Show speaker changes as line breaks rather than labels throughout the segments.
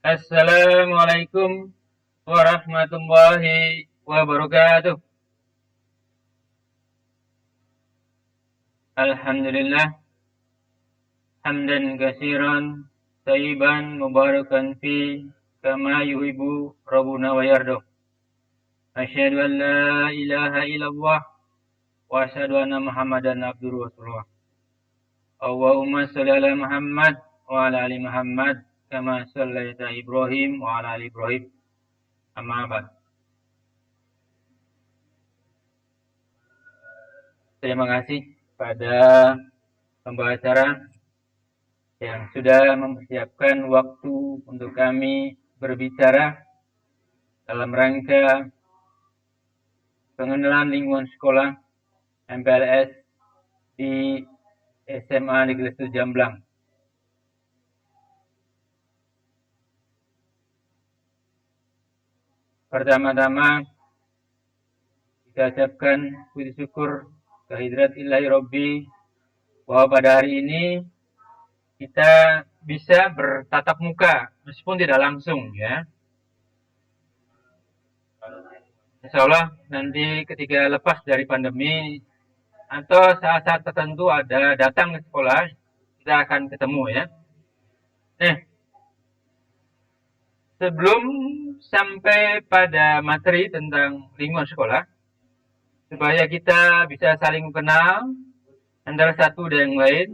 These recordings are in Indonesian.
Assalamualaikum warahmatullahi wabarakatuh. Alhamdulillah hamdan katsiran thayyiban mubarakan fi kama yuhibbu rabbuna wa yarda. Asyhadu an la ilaha illallah wa asyhadu anna Muhammadan abduhu wa rasuluh. Allahumma shalli ala Muhammad wa ala ali Muhammad kama shallaita Ibrahim wa ala ali Ibrahim. Amma ba'd. Terima kasih pada pembawa acara yang sudah mempersiapkan waktu untuk kami berbicara dalam rangka pengenalan lingkungan sekolah MPLS di SMA Negeri 1 Jamblang. Pertama-tama kita ucapkan puji syukur kehadirat Ilahi Robbi bahwa pada hari ini kita bisa bertatap muka meskipun tidak langsung ya. Insya Allah nanti ketika lepas dari pandemi atau saat-saat tertentu ada datang ke sekolah, kita akan ketemu ya. Sebelum sampai pada materi tentang lingkungan sekolah, supaya kita bisa saling kenal antara satu dan yang lain,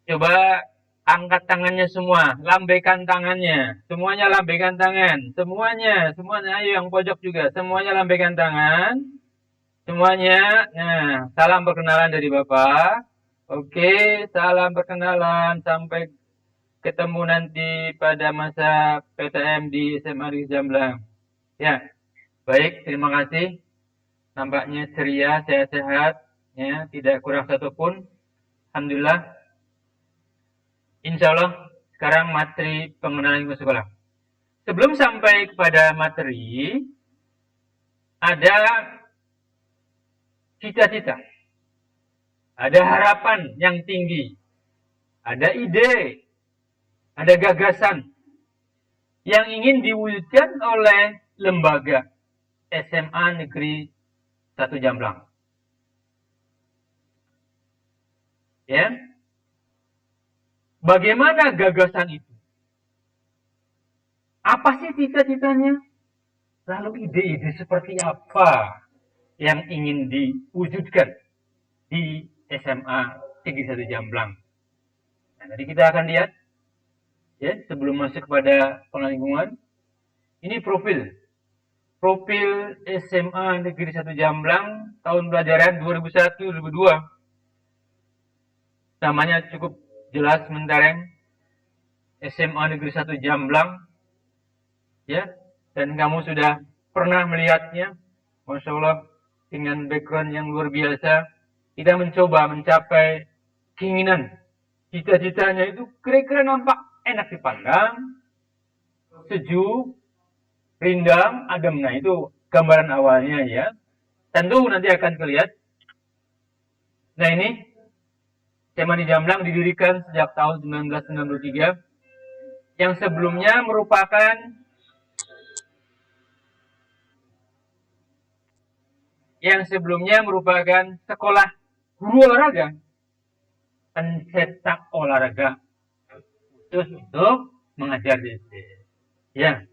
coba angkat tangannya semua, lambaikan tangannya, semuanya lambaikan tangan, semuanya, ayo yang pojok juga, semuanya lambaikan tangan, semuanya. Nah, salam perkenalan dari Bapak. Oke, salam perkenalan sampai ketemu nanti pada masa PTM di SMA Negeri Jamblang. Ya, baik, terima kasih. Nampaknya ceria, sehat-sehat, ya, tidak kurang satupun. Alhamdulillah. Insya Allah, sekarang materi pengenalan lingkungan sekolah. Sebelum sampai kepada materi, ada cita-cita, ada harapan yang tinggi, ada ide, ada gagasan yang ingin diwujudkan oleh lembaga SMA Negeri 1 Jamblang. Ya. Bagaimana gagasan itu? Apa sih cita-citanya? Lalu ide-ide seperti apa yang ingin diwujudkan di SMA Negeri 1 Jamblang? Nah, nanti kita akan lihat ya, sebelum masuk kepada pengenalan lingkungan. Ini profil SMA Negeri 1 Jamblang tahun pelajaran 2001-2002. Namanya cukup jelas mentereng, SMA Negeri 1 Jamblang, ya, dan kamu sudah pernah melihatnya, Masya Allah, dengan background yang luar biasa. Kita mencoba mencapai keinginan, cita-citanya itu kira-kira nampak enak dipandang, sejuk, rindang, adem. Nah, itu gambaran awalnya ya. Tentu nanti akan terlihat. Nah, ini SMA di Jamblang didirikan sejak tahun 1993, yang sebelumnya merupakan sekolah guru olahraga, pencetak olahraga khusus untuk mengajar di SD. Ya,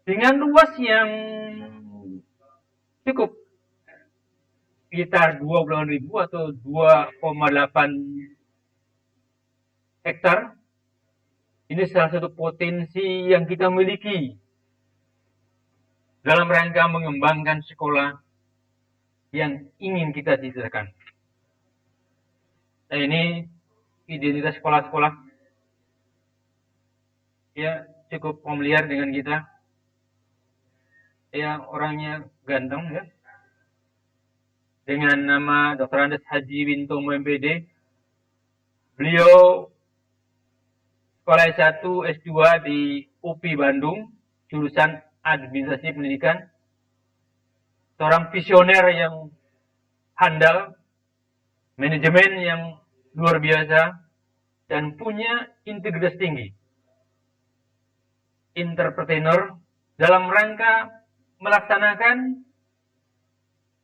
dengan luas yang cukup sekitar 20.000 atau 2,8 hektar. Ini salah satu potensi yang kita miliki dalam rangka mengembangkan sekolah yang ingin kita cita-citakan. Nah, ini identitas sekolah-sekolah ya, cukup familiar dengan kita. Ya, orangnya ganteng ya, dengan nama Dr. Andes Haji Wintomo MPD. Beliau sekolah S1, S2 di UPI Bandung, jurusan Administrasi Pendidikan. Seorang visioner yang handal, manajemen yang luar biasa, dan punya integritas tinggi. entrepreneur dalam rangka melaksanakan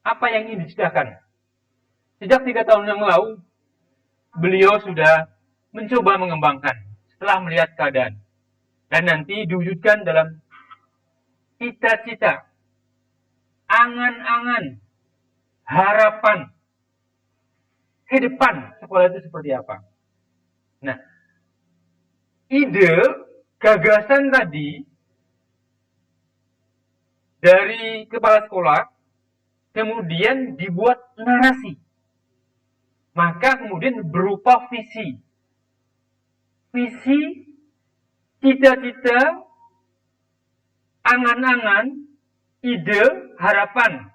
apa yang ingin diciptakan. Sejak 3 tahun yang lalu, beliau sudah mencoba mengembangkan setelah melihat keadaan. Dan nanti diwujudkan dalam cita-cita, angan-angan, harapan ke depan sekolah itu seperti apa. Nah, ide, gagasan tadi dari kepala sekolah kemudian dibuat narasi. Maka kemudian berupa visi. Visi, cita-cita, angan-angan, ide, harapan.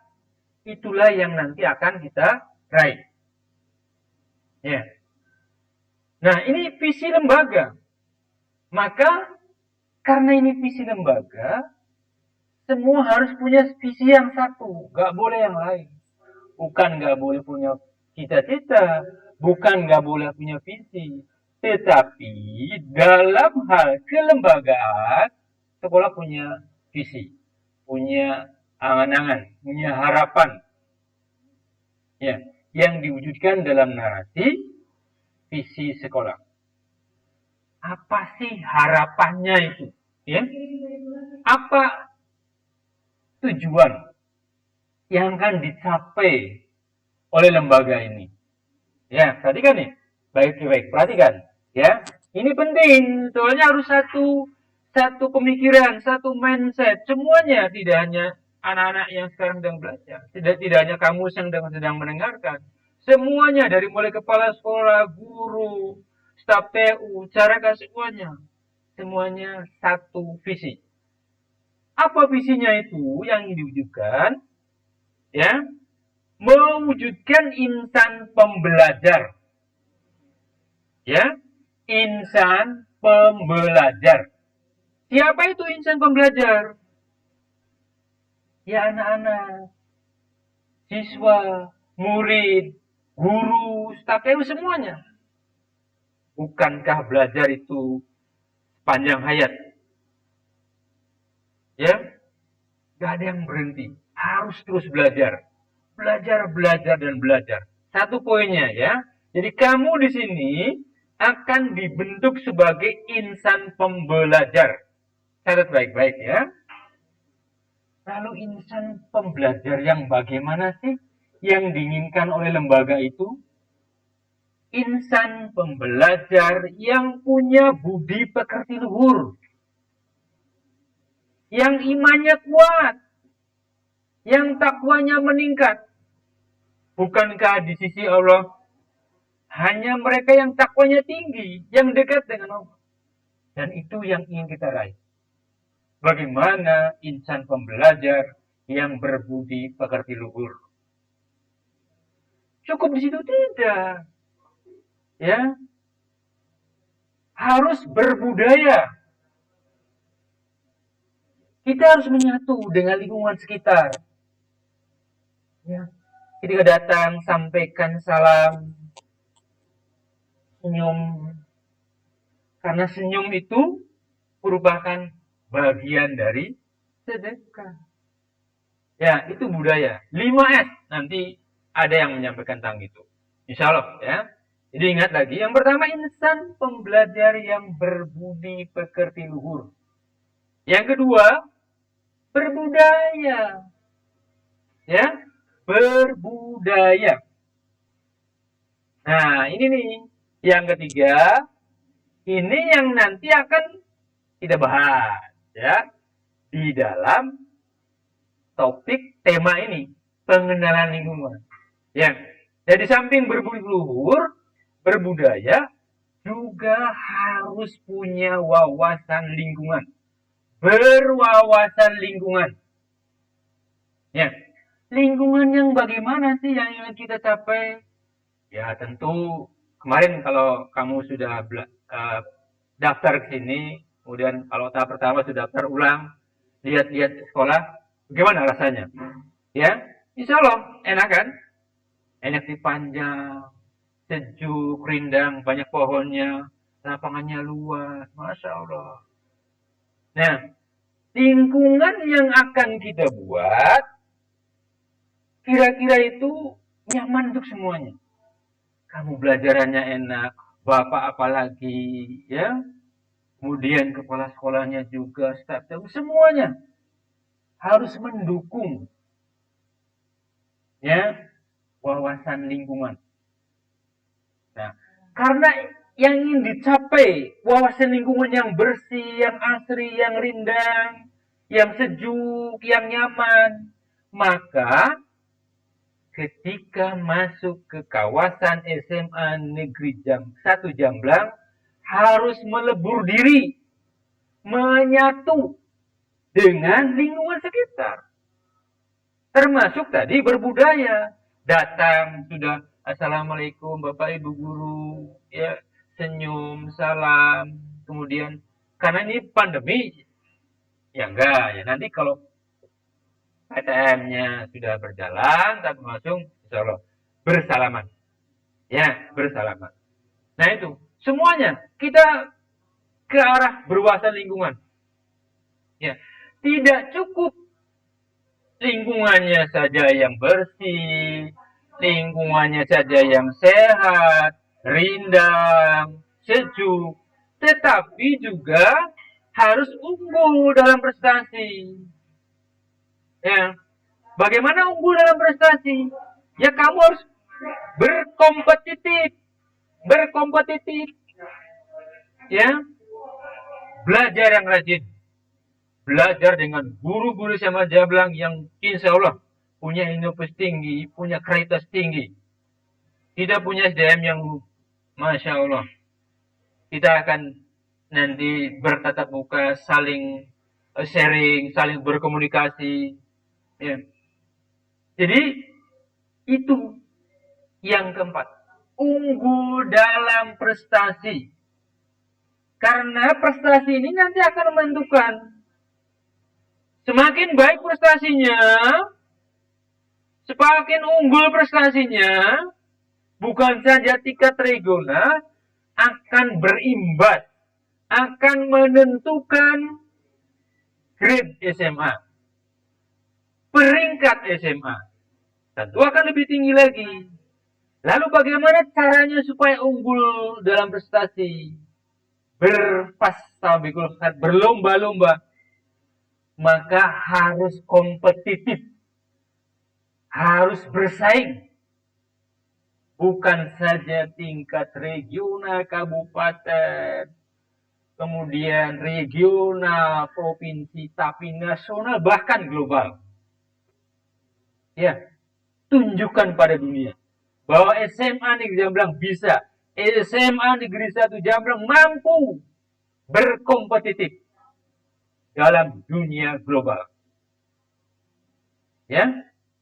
Itulah yang nanti akan kita raih. Ya. Nah, ini visi lembaga. Maka, karena ini visi lembaga, semua harus punya visi yang satu. Gak boleh yang lain. Bukan gak boleh punya cita-cita. Bukan gak boleh punya visi. Tetapi, dalam hal kelembagaan, sekolah punya visi. Punya angan-angan. Punya harapan. Ya, yang diwujudkan dalam narasi visi sekolah. Apa sih harapannya itu? Ya? Apa tujuan yang akan dicapai oleh lembaga ini? Ya, perhatikan nih. Baik-baik, perhatikan. Ya, ini penting. Soalnya harus satu pemikiran, satu mindset. Semuanya, tidak hanya anak-anak yang sekarang sedang belajar. Tidak hanya kamu yang sedang mendengarkan. Semuanya, dari mulai kepala sekolah, guru, staf TU, cara semuanya. Semuanya satu visi. Apa visinya itu yang diwujudkan? Ya, mewujudkan insan pembelajar. Ya, insan pembelajar. Siapa itu insan pembelajar? Ya, anak-anak, siswa, murid, guru, staf TU, semuanya. Bukankah belajar itu panjang hayat? Ya, gak ada yang berhenti. Harus terus belajar. Belajar, dan belajar. Satu poinnya ya. Jadi kamu di sini akan dibentuk sebagai insan pembelajar. Catat baik-baik ya. Lalu insan pembelajar yang bagaimana sih yang diinginkan oleh lembaga itu? Insan pembelajar yang punya budi pekerti luhur. Yang imannya kuat. Yang takwanya meningkat. Bukankah di sisi Allah hanya mereka yang takwanya tinggi, yang dekat dengan Allah. Dan itu yang ingin kita raih. Bagaimana insan pembelajar yang berbudi pekerti luhur? Cukup di situ tidak. Ya, harus berbudaya. Kita harus menyatu dengan lingkungan sekitar. Ya, ketika datang sampaikan salam, senyum, karena senyum itu merupakan bagian dari sedekah. Ya, itu budaya. 5S nanti ada yang menyampaikan tentang itu. Insya Allah ya. Jadi ingat lagi, yang pertama insan pembelajar yang berbudi pekerti luhur. Yang kedua, berbudaya. Ya, berbudaya. Nah, ini nih. Yang ketiga, ini yang nanti akan kita bahas ya di dalam topik tema ini, pengenalan lingkungan. Ya. Jadi samping berbudi luhur, berbudaya, juga harus punya wawasan lingkungan. Berwawasan lingkungan. Ya. Lingkungan yang bagaimana sih yang ingin kita capai? Ya tentu kemarin kalau kamu sudah daftar ke sini, kemudian kalau tahap pertama sudah daftar ulang, lihat-lihat sekolah, bagaimana rasanya? Ya, insya Allah enak kan? Enak dipanjang, sejuk, rindang, banyak pohonnya, lapangannya luas, Masya Allah. Nah, lingkungan yang akan kita buat kira-kira itu nyaman untuk semuanya. Kamu belajarannya enak, bapak apalagi, ya. Kemudian kepala sekolahnya juga, staf, semuanya harus mendukung, ya, wawasan lingkungan. Nah, karena yang ingin dicapai wawasan lingkungan yang bersih, yang asri, yang rindang, yang sejuk, yang nyaman, maka ketika masuk ke kawasan SMA Negeri 1 Jamblang harus melebur diri, menyatu dengan lingkungan sekitar. Termasuk tadi berbudaya. Datang sudah assalamualaikum Bapak Ibu Guru, ya, senyum, salam. Kemudian karena ini pandemi, ya enggak, ya nanti kalau PTM-nya sudah berjalan, tapi langsung insya Allah bersalaman. Ya, bersalaman. Nah itu, semuanya kita ke arah berwawasan lingkungan. Ya, tidak cukup lingkungannya saja yang bersih, lingkungannya saja yang sehat, rindang, sejuk, tetapi juga harus unggul dalam prestasi. Ya, bagaimana unggul dalam prestasi? Ya kamu harus berkompetitif, ya, belajar yang rajin. Belajar dengan guru-guru SMA Jamblang yang insya Allah punya inovasi tinggi, punya kreativitas tinggi. Kita punya SDM yang Masya Allah. Kita akan nanti bertatap muka, saling sharing, saling berkomunikasi. Ya. Jadi itu yang keempat. Unggul dalam prestasi. Karena prestasi ini nanti akan menentukan semakin baik prestasinya, semakin unggul prestasinya, bukan saja tingkat regional, akan berimbas, akan menentukan grade SMA, peringkat SMA. Tentu akan lebih tinggi lagi. Lalu bagaimana caranya supaya unggul dalam prestasi? Berlomba-lomba. Maka harus kompetitif, harus bersaing, bukan saja tingkat regional, kabupaten, kemudian regional, provinsi, tapi nasional, bahkan global. Ya, tunjukkan pada dunia bahwa SMA Negeri Jamblang bisa, SMA Negeri 1 Jamblang mampu berkompetitif dalam dunia global. Ya,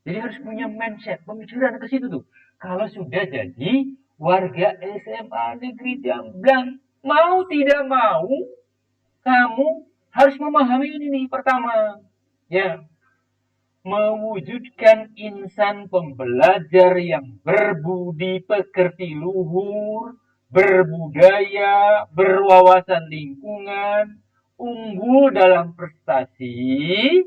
jadi harus punya mindset, pemikiran ke situ tuh. Kalau sudah jadi warga SMA Negeri Jamblang, mau tidak mau, kamu harus memahami ini nih pertama. Ya, mewujudkan insan pembelajar yang berbudi pekerti luhur, berbudaya, berwawasan lingkungan, unggul dalam prestasi,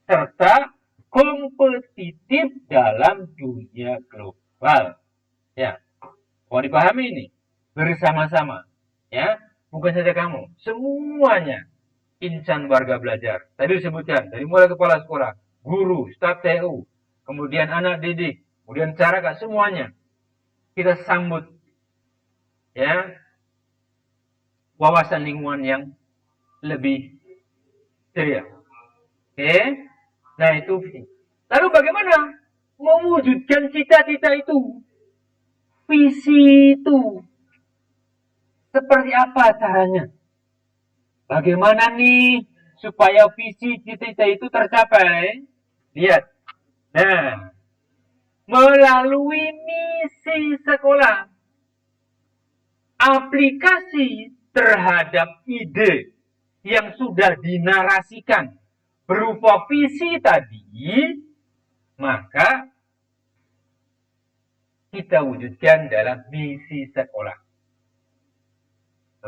serta kompetitif dalam dunia global. Ya, mau dipahami ini bersama-sama, ya, bukan saja kamu, semuanya insan warga belajar. Tadi disebutkan dari mulai kepala sekolah, guru, staf TU, kemudian anak didik, kemudian cara semuanya kita sambut, ya, wawasan lingkungan yang lebih ceria. Oke, nah itu. Lalu bagaimana mewujudkan cita-cita itu, visi itu, seperti apa caranya? Bagaimana nih supaya visi cita-cita itu tercapai? Lihat, nah, melalui misi sekolah, aplikasi terhadap ide yang sudah dinarasikan berupa visi tadi, maka kita wujudkan dalam misi sekolah.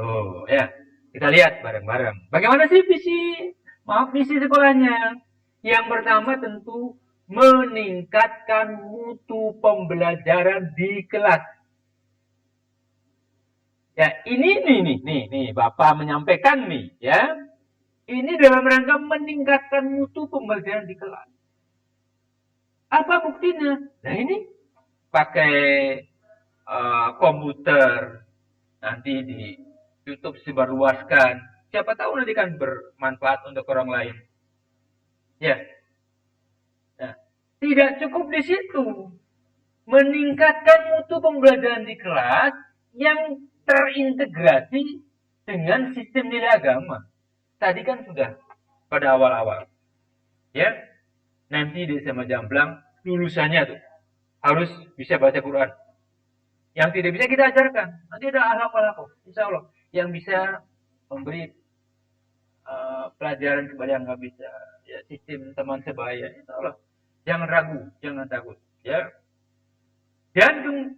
Oh ya, kita lihat bareng-bareng. Bagaimana sih visi Maaf, misi sekolahnya. Yang pertama tentu meningkatkan mutu pembelajaran di kelas. Ya, ini nih, Bapak menyampaikan nih, ya. Ini dalam rangka meningkatkan mutu pembelajaran di kelas. Apa buktinya? Nah ini pakai komputer, nanti di YouTube sebarluaskan. Siapa tahu nanti kan bermanfaat untuk orang lain. Ya, nah, tidak cukup di situ. Meningkatkan mutu pembelajaran di kelas yang terintegrasi dengan sistem nilai agama. Tadi kan sudah pada awal-awal. Ya, nanti di SMA Jamblang lulusannya tuh harus bisa baca Quran. Yang tidak bisa kita ajarkan. Nanti ada akhlak-akhlak, insya Allah, yang bisa memberi pelajaran kepada yang nggak bisa. Ya, sistem teman sebaya, insya Allah. Jangan ragu, jangan takut. Ya, dan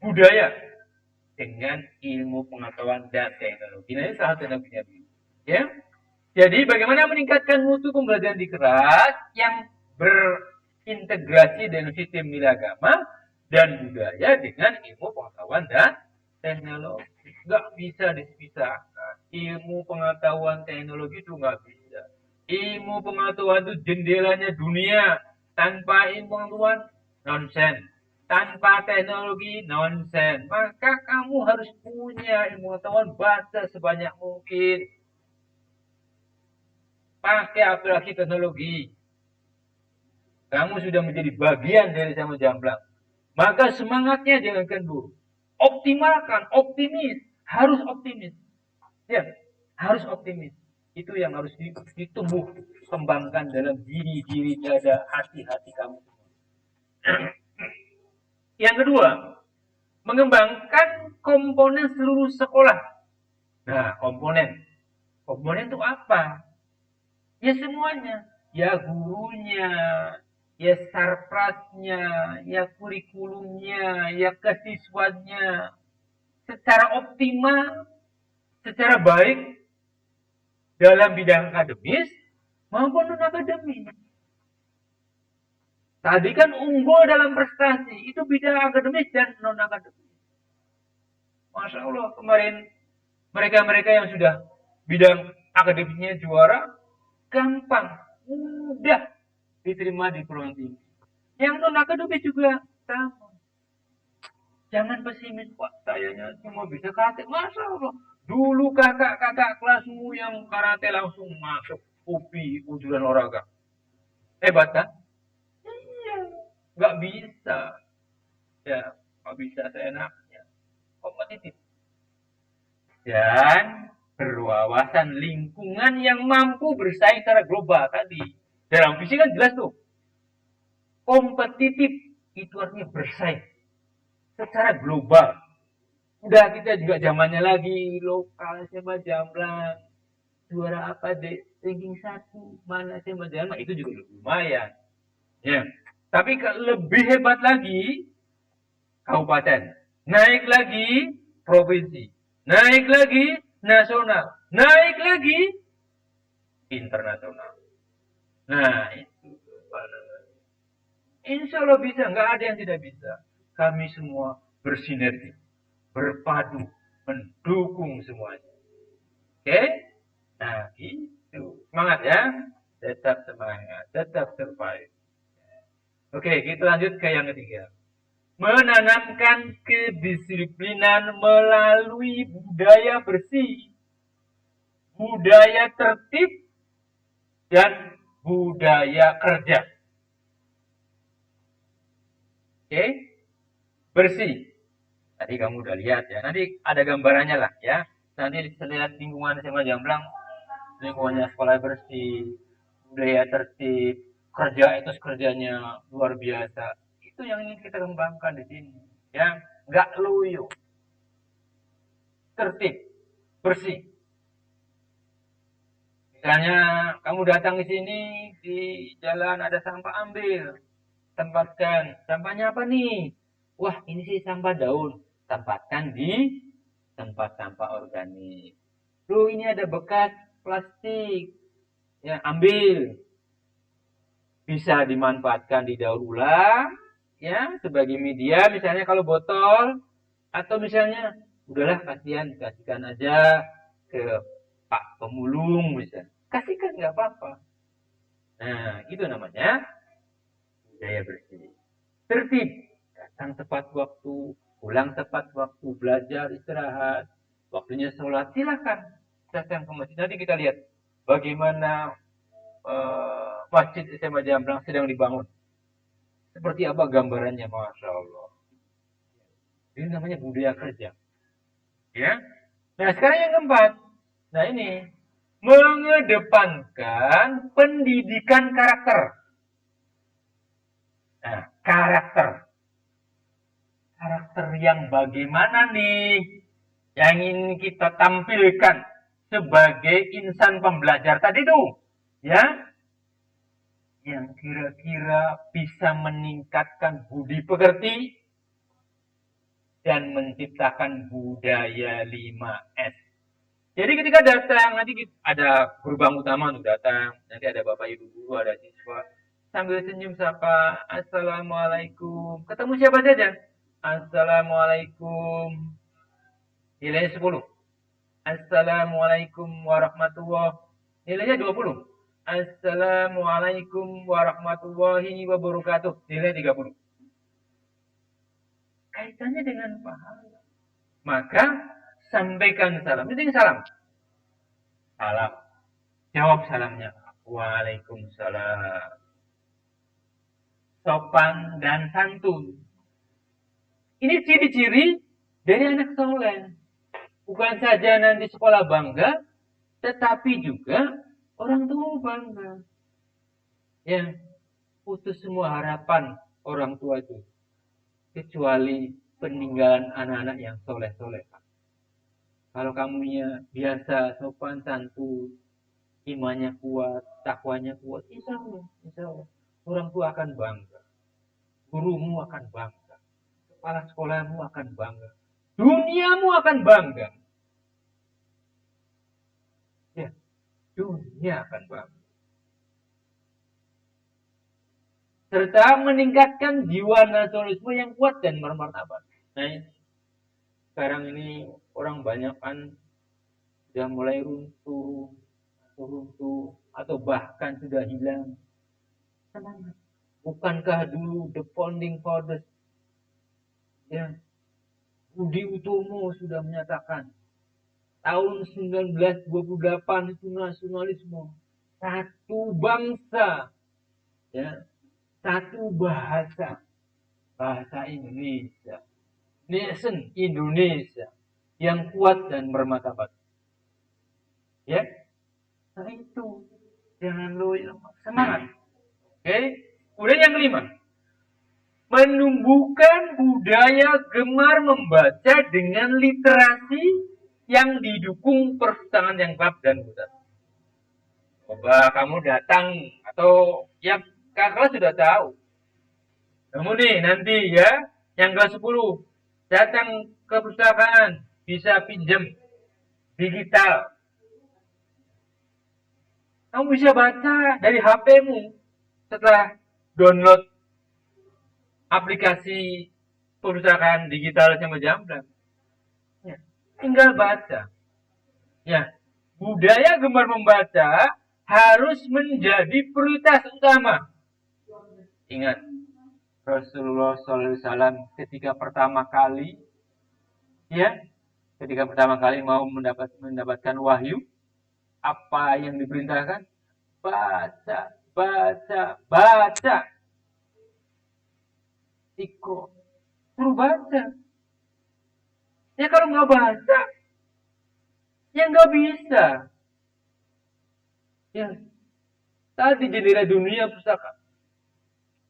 budaya dengan ilmu pengetahuan dan teknologi. Nah, ini salah satu teknologinya. Ya, jadi bagaimana meningkatkan mutu pembelajaran di kelas yang berintegrasi dengan sistem nilai agama dan budaya dengan ilmu pengetahuan dan teknologi. Nggak bisa dipisahkan. Ilmu pengetahuan teknologi itu nggak bisa. Ilmu pengetahuan itu jendelanya dunia. Tanpa ilmu pengetahuan, nonsen. Tanpa teknologi, nonsen. Maka kamu harus punya ilmu pengetahuan, baca sebanyak mungkin. Pakai aplikasi teknologi. Kamu sudah menjadi bagian dari SMA Jamblang. Maka semangatnya jangan kendur. Optimalkan, optimis. Harus optimis. Ya, harus optimis. Itu yang harus ditumbuh, kembangkan dalam diri dada, hati-hati kamu. Yang kedua, mengembangkan komponen seluruh sekolah. Nah, komponen. Komponen itu apa? Ya semuanya. Ya gurunya, ya sarprasnya, ya kurikulumnya, ya kesiswanya. Secara optimal, secara baik dalam bidang akademis maupun non-akademis. Tadi kan unggul dalam prestasi, itu bidang akademis dan non-akademis. Masya Allah, kemarin mereka-mereka yang sudah bidang akademisnya juara, gampang, mudah diterima di perguruan tinggi. Yang non-akademis juga sama. Jangan pesimis, Pak, sayanya cuma bisa karate. Masya Allah, dulu kakak-kakak kelasmu yang karate langsung masuk UPI, ujuran olahraga. Hebat kan? Iya, nggak bisa. Ya, nggak bisa seenaknya. Kompetitif. Dan berwawasan lingkungan yang mampu bersaing secara global tadi. Dalam visi kan jelas tuh. Kompetitif itu artinya bersaing secara global. Udah kita juga zamannya lagi lokal SMA Jamblang. Juara apa deh? Ranking 1. Mana SMA Jamblang? Itu juga lumayan. Ya. Tapi lebih hebat lagi kabupaten. Naik lagi provinsi. Naik lagi nasional. Naik lagi internasional. Nah, itu. Insya Allah bisa. Nggak ada yang tidak bisa. Kami semua bersinergi. Berpadu. Mendukung semuanya. Oke? Nah, itu. Semangat ya. Tetap semangat. Tetap survive. Oke, kita lanjut ke yang ketiga. Menanamkan kedisiplinan melalui budaya bersih, budaya tertib, dan budaya kerja. Oke, bersih. Tadi kamu udah lihat ya. Nanti ada gambarannya lah ya. Nanti lihat lingkungan SMA Jamblang, lingkungannya sekolah bersih, budaya tertib, kerja etos kerjanya luar biasa. Itu yang ingin kita kembangkan di sini. Ya, nggak loyo, tertib, bersih. Misalnya kamu datang ke sini di jalan ada sampah, ambil, tempatkan. Sampahnya apa nih? Wah, ini sih sampah daun. Tempatkan di tempat sampah organik. Loh, ini ada bekas plastik, ya ambil, bisa dimanfaatkan didaur ulang, ya sebagai media, misalnya kalau botol, atau misalnya udahlah kasihan kasihkan aja ke Pak Pemulung misalnya, kasihkan nggak apa-apa. Nah itu namanya budaya bersih. Tertib, datang tepat waktu, pulang tepat waktu, belajar, istirahat, waktunya sholat, silakan datang ke masjid. Nanti kita lihat bagaimana masjid SMA Jamblang sedang dibangun. Seperti apa gambarannya, Masya Allah. Ini namanya budaya kerja. Ya. Nah sekarang yang keempat. Nah ini mengedepankan pendidikan karakter. Nah, karakter. Karakter yang bagaimana nih yang ingin kita tampilkan sebagai insan pembelajar tadi tuh, ya, yang kira-kira bisa meningkatkan budi pekerti dan menciptakan budaya 5S. Jadi ketika datang, nanti ada guru bank utama untuk datang, nanti ada bapak ibu guru, ada siswa, sambil senyum sapa, assalamualaikum, ketemu siapa saja, assalamualaikum, nilainya 10, assalamualaikum warahmatullahi, nilainya 20, assalamualaikum warahmatullahi wabarakatuh, nilainya 30. Kaitannya dengan pahala. Maka sampaikan salam. Itu salam. Salam. Jawab salamnya. Waalaikumsalam. Sopan dan santun. Ini ciri-ciri dari anak soleh. Bukan saja nanti sekolah bangga, tetapi juga orang tua bangga. Ya, putus semua harapan orang tua itu. Kecuali peninggalan anak-anak yang soleh-soleh. Kalau kamunya biasa, sopan, santun, imannya kuat, takwanya kuat, insya Allah, orang tua akan bangga. Gurumu akan bangga. Kepala sekolahmu akan bangga. Duniamu akan bangga. Ya, dunia akan bangga. Serta meningkatkan jiwa nasionalisme yang kuat dan bermartabat. Nah, sekarang ini orang banyak kan sudah mulai runtuh atau bahkan sudah hilang semangat. Bukankah dulu the founding fathers, ya, Budi Utomo sudah menyatakan tahun 1928 itu nasionalisme, satu bangsa, ya, satu bahasa, bahasa Indonesia, nation Indonesia yang kuat dan bermartabat. Ya, nah itu jangan lu semangat. Oke, kemudian yang kelima, menumbuhkan budaya gemar membaca dengan literasi yang didukung perpustakaan yang lengkap dan mudah. Coba kamu datang atau yang kakak sudah tahu. Kamu nih nanti ya, yang kelas 10 datang ke perpustakaan, bisa pinjam digital. Kamu bisa baca dari HP-mu setelah download aplikasi perpustakaan digital SMA Jamblang. Ya, tinggal baca. Ya, budaya gemar membaca harus menjadi prioritas utama. Ingat, Rasulullah SAW ketika pertama kali mau mendapatkan wahyu, apa yang diperintahkan? Baca, baca, baca. Ikro, suruh baca. Ya kalau nggak baca, ya nggak bisa. Ya, tadi jendela dunia pustaka.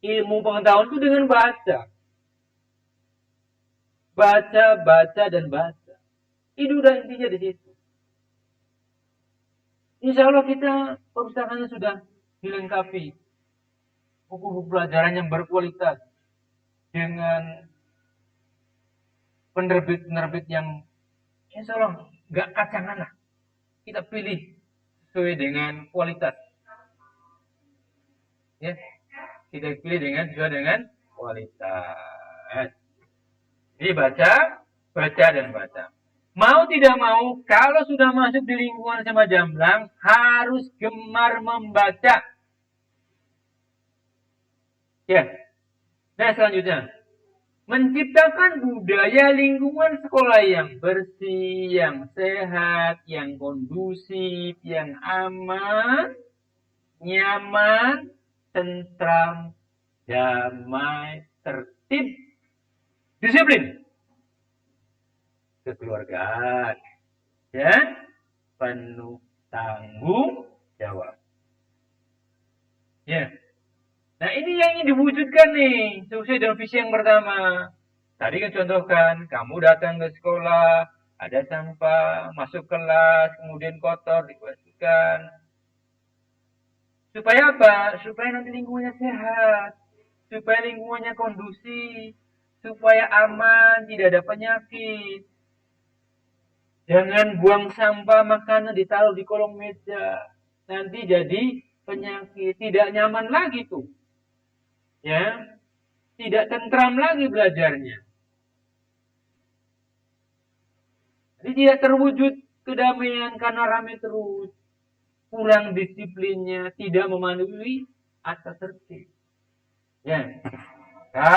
Ilmu pengetahuan itu dengan baca. Baca, baca, dan baca. Itu udah intinya di situ. Insya Allah kita perpustakaannya sudah dilengkapi. Buku-buku pelajaran yang berkualitas. Dengan penerbit-penerbit yang insya Allah nggak kacangan lah. Kita pilih sesuai dengan kualitas. Ya, kita pilih sesuai dengan kualitas. Jadi baca dan baca. Mau tidak mau, kalau sudah masuk di lingkungan SMA Jamblang, harus gemar membaca. Ya. Nah, selanjutnya. Menciptakan budaya lingkungan sekolah yang bersih, yang sehat, yang kondusif, yang aman, nyaman, tentram, damai, tertib, disiplin, kekeluargaan, dan penuh tanggung jawab. Ya. Nah, ini yang ingin diwujudkan nih, sesuai dengan visi yang pertama. Tadi kan contohkan, kamu datang ke sekolah, ada sampah, masuk kelas, kemudian kotor, dibersihkan. Supaya apa? Supaya nanti lingkungannya sehat, supaya lingkungannya kondusif, supaya aman, tidak ada penyakit. Jangan buang sampah makanan ditaruh di kolong meja. Nanti jadi penyakit, tidak nyaman lagi tuh. Ya, tidak tentram lagi belajarnya. Jadi tidak terwujud kedamaian karena rame terus. Kurang disiplinnya, tidak mematuhi asas tertib. Ya, kita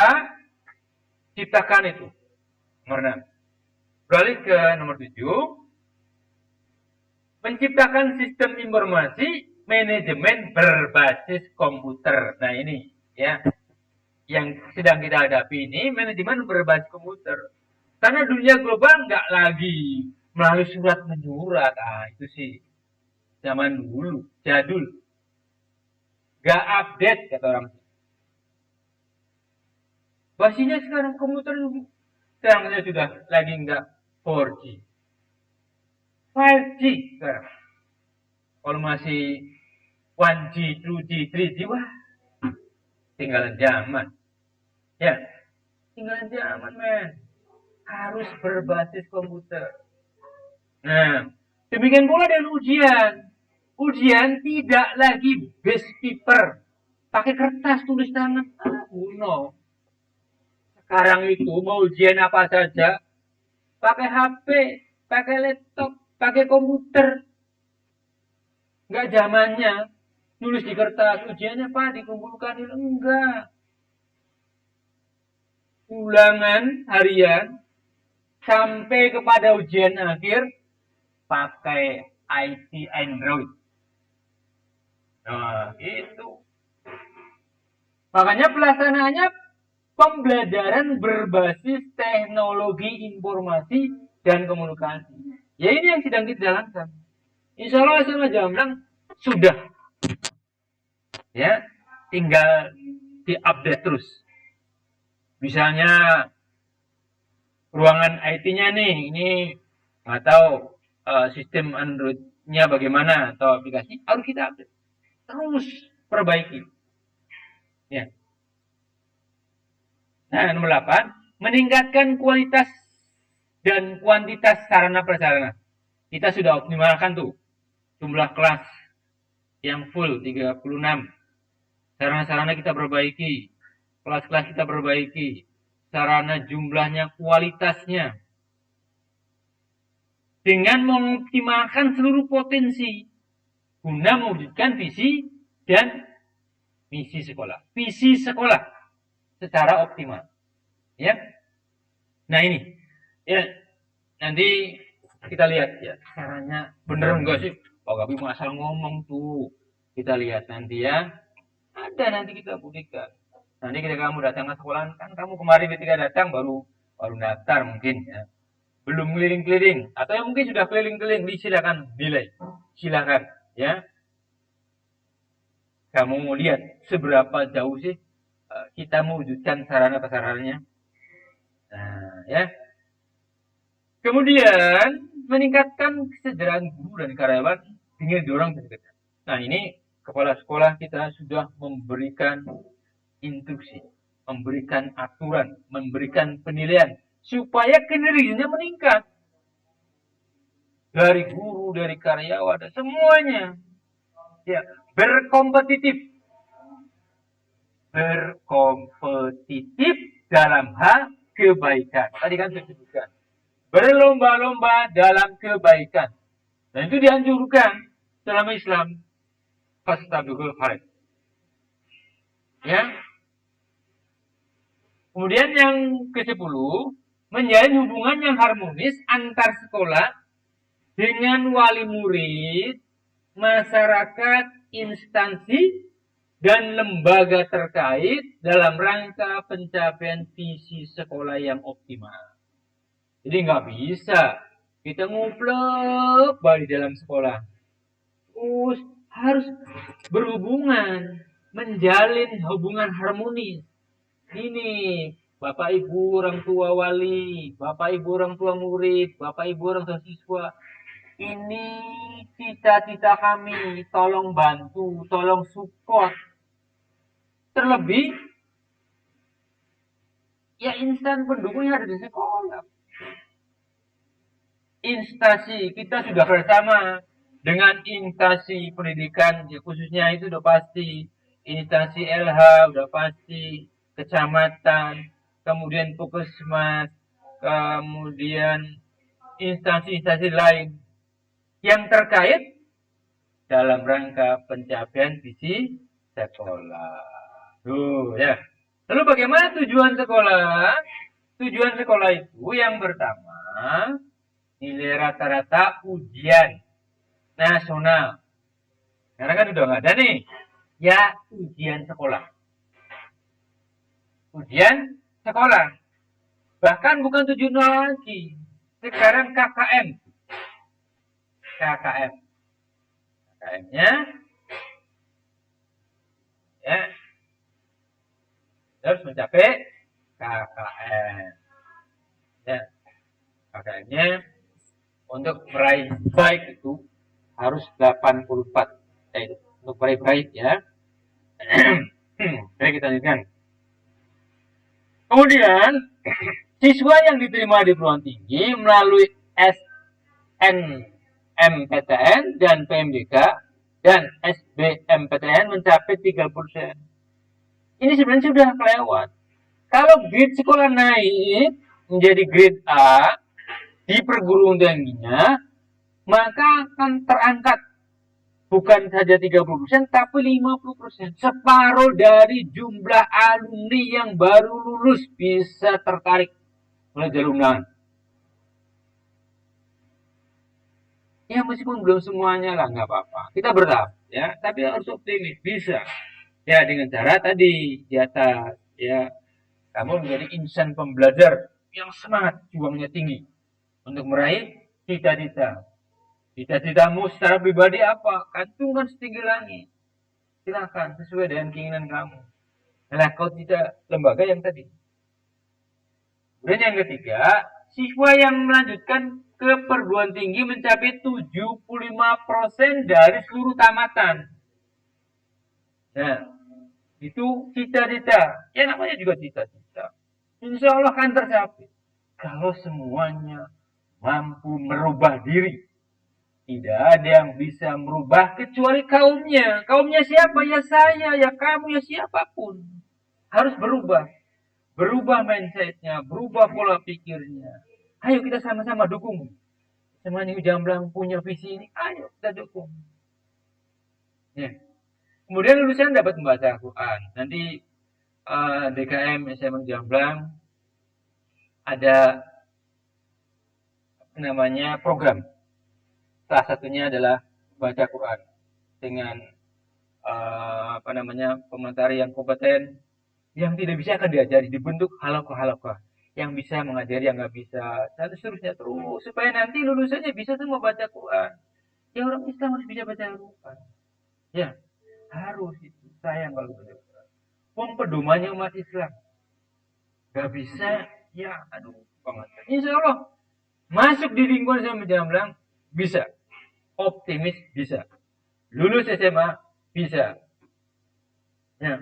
ciptakan itu. Nomor 6. Beralih ke nomor 7. Menciptakan sistem informasi manajemen berbasis komputer. Nah ini ya, yang sedang kita hadapi ini manajemen berbasis komputer. Karena dunia global nggak lagi melalui surat menyurat. Itu sih zaman dulu, jadul. Nggak update kata orang. Basinya sekarang komputer sekarang sudah lagi nggak 4G. 5G sekarang. Kalau masih 1G, 2G, 3G, wah, tinggalan zaman. Ya, tinggalan zaman, men. Harus berbasis komputer. Nah, demikian pula dengan ujian. Ujian tidak lagi base paper. Pakai kertas tulis tangan. No. Sekarang itu mau ujian apa saja, pakai HP, pakai laptop, pakai komputer. Enggak zamannya nulis di kertas, ujiannya Pak dikumpulkan, enggak. Ulangan harian sampai kepada ujian akhir pakai IT Android. Nah, itu. Makanya pelaksanaannya pembelajaran berbasis teknologi informasi dan komunikasi. Ya ini yang sedang kita jalankan. Insya Allah SMA Jamblang sudah, ya, tinggal diupdate terus. Misalnya ruangan IT-nya nih, ini nggak tahu sistem Android-nya bagaimana atau aplikasi, harus kita update terus, perbaiki. Ya. Nah, nomor 8, meningkatkan kualitas dan kuantitas sarana prasarana. Kita sudah optimalkan tuh jumlah kelas yang full 36. Sarana-sarana kita perbaiki, kelas-kelas kita perbaiki, sarana jumlahnya, kualitasnya. Dengan mengoptimalkan seluruh potensi guna mewujudkan visi dan misi sekolah. Visi sekolah secara optimal. Ya. Nah ini. Ya. Nanti kita lihat ya caranya bener enggak sih? Pak Gabi mau asal ngomong tuh. Kita lihat nanti ya. Ada nanti kita buktikan. Nanti ketika kamu datang ke sekolah, kan kamu kemarin ketika datang baru daftar mungkin ya. Belum keliling-keliling atau yang mungkin sudah keliling-keliling, silakan nilai. Silakan ya. Kamu mau lihat seberapa jauh sih kita mewujudkan sarana prasarananya. Nah, ya. Kemudian meningkatkan kesejahteraan guru dan karyawan dengan dorong pendidikan. Nah, ini kepala sekolah kita sudah memberikan instruksi, memberikan aturan, memberikan penilaian supaya kinerjanya meningkat. dari guru, dari karyawan, semuanya ya berkompetitif dalam hal kebaikan. Tadi kan saya sebutkan, berlomba-lomba dalam kebaikan. Dan itu dianjurkan dalam Islam. Fastabiqul khairat. Ya. Kemudian yang ke-10, menjalin hubungan yang harmonis antar sekolah dengan wali murid, masyarakat, instansi, dan lembaga terkait dalam rangka pencapaian visi sekolah yang optimal. Jadi nggak bisa kita nguplek di dalam sekolah. Terus harus berhubungan, menjalin hubungan harmonis. Ini Bapak Ibu orang tua wali, Bapak Ibu orang tua murid, Bapak Ibu orang tua siswa. Ini cita-cita kami, tolong bantu, tolong support. Terlebih, ya instan pendukungnya ada di sekolah. Instansi kita sudah bersama dengan instansi pendidikan, ya khususnya itu udah pasti. Instansi LH udah pasti, kecamatan, kemudian puskesmas, kemudian instansi-instansi lain yang terkait dalam rangka pencapaian visi sekolah. Tuh ya. Lalu bagaimana tujuan sekolah? Tujuan sekolah itu yang pertama, nilai rata-rata ujian nasional. Karena kan udah nggak ada nih. Ya, ujian sekolah. Ujian sekolah. Bahkan bukan 7.0 lagi. Sekarang KKM. KKM-nya ya harus mencapai KKM. Ya. KKM-nya untuk meraih baik itu harus 84. Untuk meraih baik ya. Oke, kita lanjutkan. Kemudian siswa yang diterima di perguruan tinggi melalui SNMPTN dan PMDK dan SBMPTN mencapai 30%. Ini sebenarnya sudah kelewat. Kalau grade sekolah naik menjadi grade A di perguruan tingginya, maka akan terangkat bukan saja 30%, tapi 50%. Separuh dari jumlah alumni yang baru lulus bisa tertarik oleh jalur undangan. Ya meskipun belum semuanya lah, nggak apa-apa. Kita bertahap, ya. Tapi harus optimis, bisa. Ya dengan cara tadi di atas, ya. Kamu menjadi insan pembelajar yang semangat, juangnya tinggi untuk meraih cita-cita. Cita-citamu secara pribadi apa? Kantungkan setinggi langit. Silakan sesuai dengan keinginan kamu. Nah, kau tidak lembaga yang tadi. Kemudian yang ketiga, siswa yang melanjutkan ke perguruan tinggi mencapai 75% dari seluruh tamatan. Nah, itu cita-cita. Ya namanya juga cita-cita. Insya Allah akan tercapai. Kalau semuanya mampu merubah diri. Tidak ada yang bisa merubah kecuali kaumnya. Kaumnya siapa? Ya saya, ya kamu, ya siapapun. Harus berubah. Berubah mindsetnya, berubah pola pikirnya. Ayo kita sama-sama dukung. Semuanya Jamblang punya visi ini, ayo kita dukung. Ya. Kemudian lulusan dapat membaca Al-Quran. Nanti DKM SMA Jamblang ada namanya program. Salah satunya adalah baca Quran dengan komentari yang kompeten, yang tidak bisa akan diajari, dibentuk halakoh-halakoh, yang bisa mengajari yang nggak bisa, dan seterusnya terus supaya nanti lulusannya bisa semua baca Quran. Ya orang Islam harus bisa baca Quran. Ya harus itu, sayang kalau baca Quran. Pedomannya umat Islam nggak bisa, ya aduh banget. Insya Allah masuk di lingkungan sama Jamblang bisa. Optimis bisa. Lulus SMA bisa. Ya.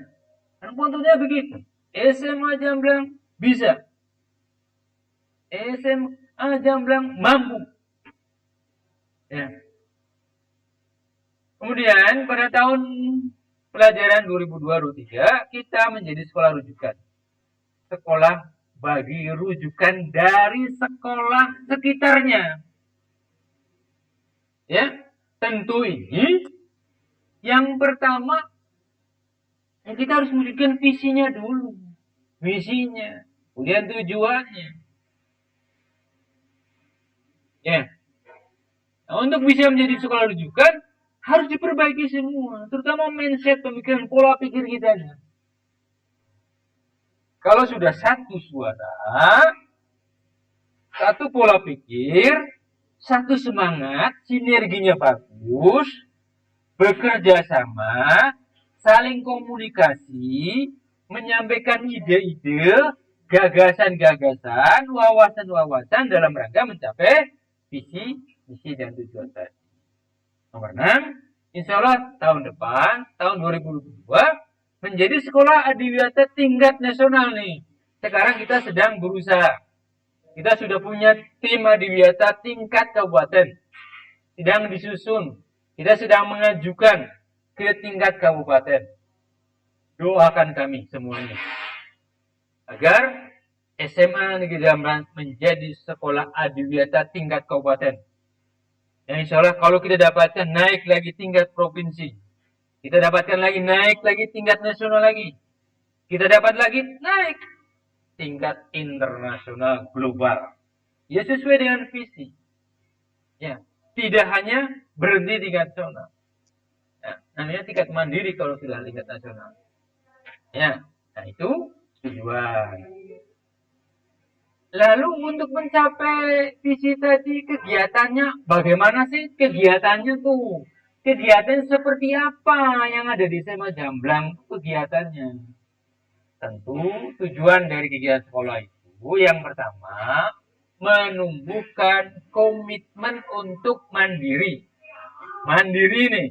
Kan contohnya begitu. SMA Jamblang bisa. SMA Jamblang mampu. Ya. Kemudian pada tahun pelajaran 2002-2003 kita menjadi sekolah rujukan. Sekolah bagi rujukan dari sekolah sekitarnya. Ya, tentu ini yang pertama kita harus mewujudkan visinya dulu, misinya, kemudian tujuannya. Ya, nah, untuk bisa menjadi sekolah rujukan harus diperbaiki semua, terutama mindset, pemikiran, pola pikir kita. Kalau sudah satu suara, satu pola pikir, satu semangat, sinerginya bagus, bekerja sama, saling komunikasi, menyampaikan ide-ide, gagasan-gagasan, wawasan-wawasan dalam rangka mencapai visi, misi, dan tujuan tadi. Nomor 6, insya Allah tahun depan, tahun 2022, menjadi sekolah adiwiyata tingkat nasional nih. Sekarang kita sedang berusaha. Kita sudah punya tim adiwiyata tingkat kabupaten. Sedang disusun. Kita sedang mengajukan ke tingkat kabupaten. Doakan kami semuanya. Agar SMA Negeri Jamban menjadi sekolah adiwiyata tingkat kabupaten. Dan insya Allah kalau kita dapatkan naik lagi tingkat provinsi. Kita dapatkan lagi naik lagi tingkat nasional lagi. Kita dapat lagi naik tingkat internasional global. Ya sesuai dengan visi. Ya, tidak hanya berhenti tingkat nasional. Ya, namanya tingkat mandiri kalau sudah tingkat nasional. Ya, nah itu tujuan. Lalu untuk mencapai visi tadi kegiatannya bagaimana sih kegiatannya tuh? Kegiatan seperti apa yang ada di SMA Jamblang kegiatannya? Tentu tujuan dari kegiatan sekolah itu yang pertama menumbuhkan komitmen untuk mandiri. Mandiri nih.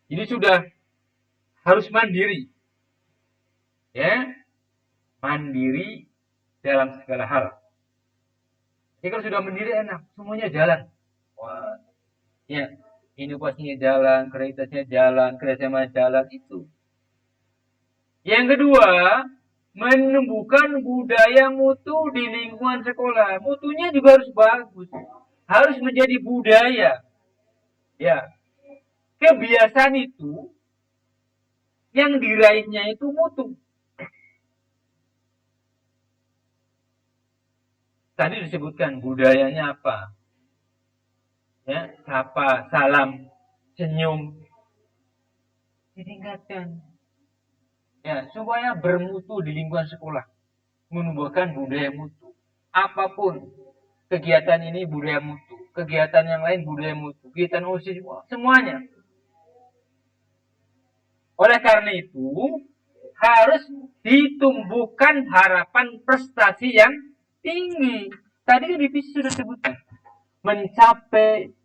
Jadi sudah harus mandiri. Ya. Mandiri dalam segala hal. Jadi kalau sudah mandiri enak, semuanya jalan. Wah. Ya. Inovasinya jalan, kreativitasnya jalan, kerjasama jalan itu. Yang kedua, menumbuhkan budaya mutu di lingkungan sekolah. Mutunya juga harus bagus. Harus menjadi budaya. Ya. Kebiasaan itu yang diraihnya itu mutu. Tadi disebutkan budayanya apa? Ya, sapa, salam, senyum, ditingkatkan. Ya, supaya bermutu di lingkungan sekolah, menumbuhkan budaya mutu. Apapun kegiatan ini budaya mutu, kegiatan yang lain budaya mutu, kegiatan OSIS semuanya. Oleh karena itu, harus ditumbuhkan harapan prestasi yang tinggi. Tadi di visi sudah sebutkan, mencapai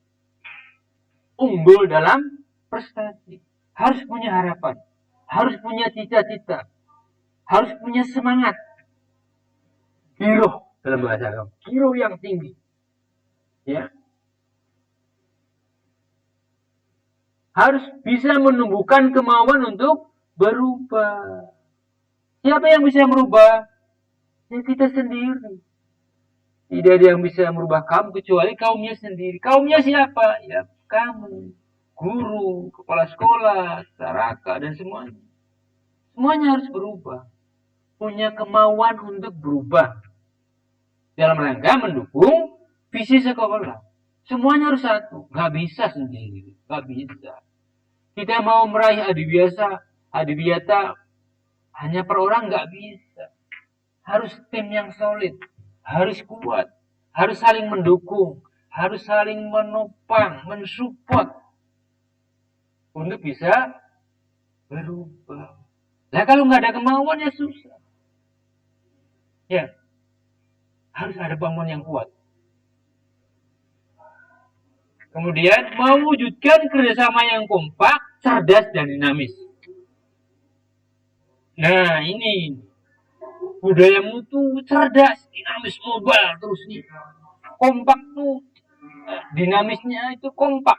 unggul dalam prestasi. Harus punya harapan. Harus punya cita-cita. Harus punya semangat. Giroh dalam bahasa Arab. Giroh yang tinggi. Ya. Harus bisa menumbuhkan kemauan untuk berubah. Siapa yang bisa merubah? Ya kita sendiri. Tidak ada yang bisa merubah kamu kecuali kaumnya sendiri. Kaumnya siapa? Ya kamu. Guru, kepala sekolah, masyarakat, dan semuanya. Semuanya harus berubah. Punya kemauan untuk berubah. Dalam rangka mendukung visi sekolah. Semuanya harus satu. Gak bisa sendiri. Gak bisa. Kita mau meraih adiwiyata hanya per orang gak bisa. Harus tim yang solid. Harus kuat. Harus saling mendukung. Harus saling menopang, mensupport. Untuk bisa berubah. Nah kalau nggak ada kemauan ya susah. Ya, harus ada bangunan yang kuat. Kemudian mewujudkan kerjasama yang kompak, cerdas dan dinamis. Nah ini budaya mutu cerdas, dinamis, mobile terus nih. Kompak tuh dinamisnya itu kompak.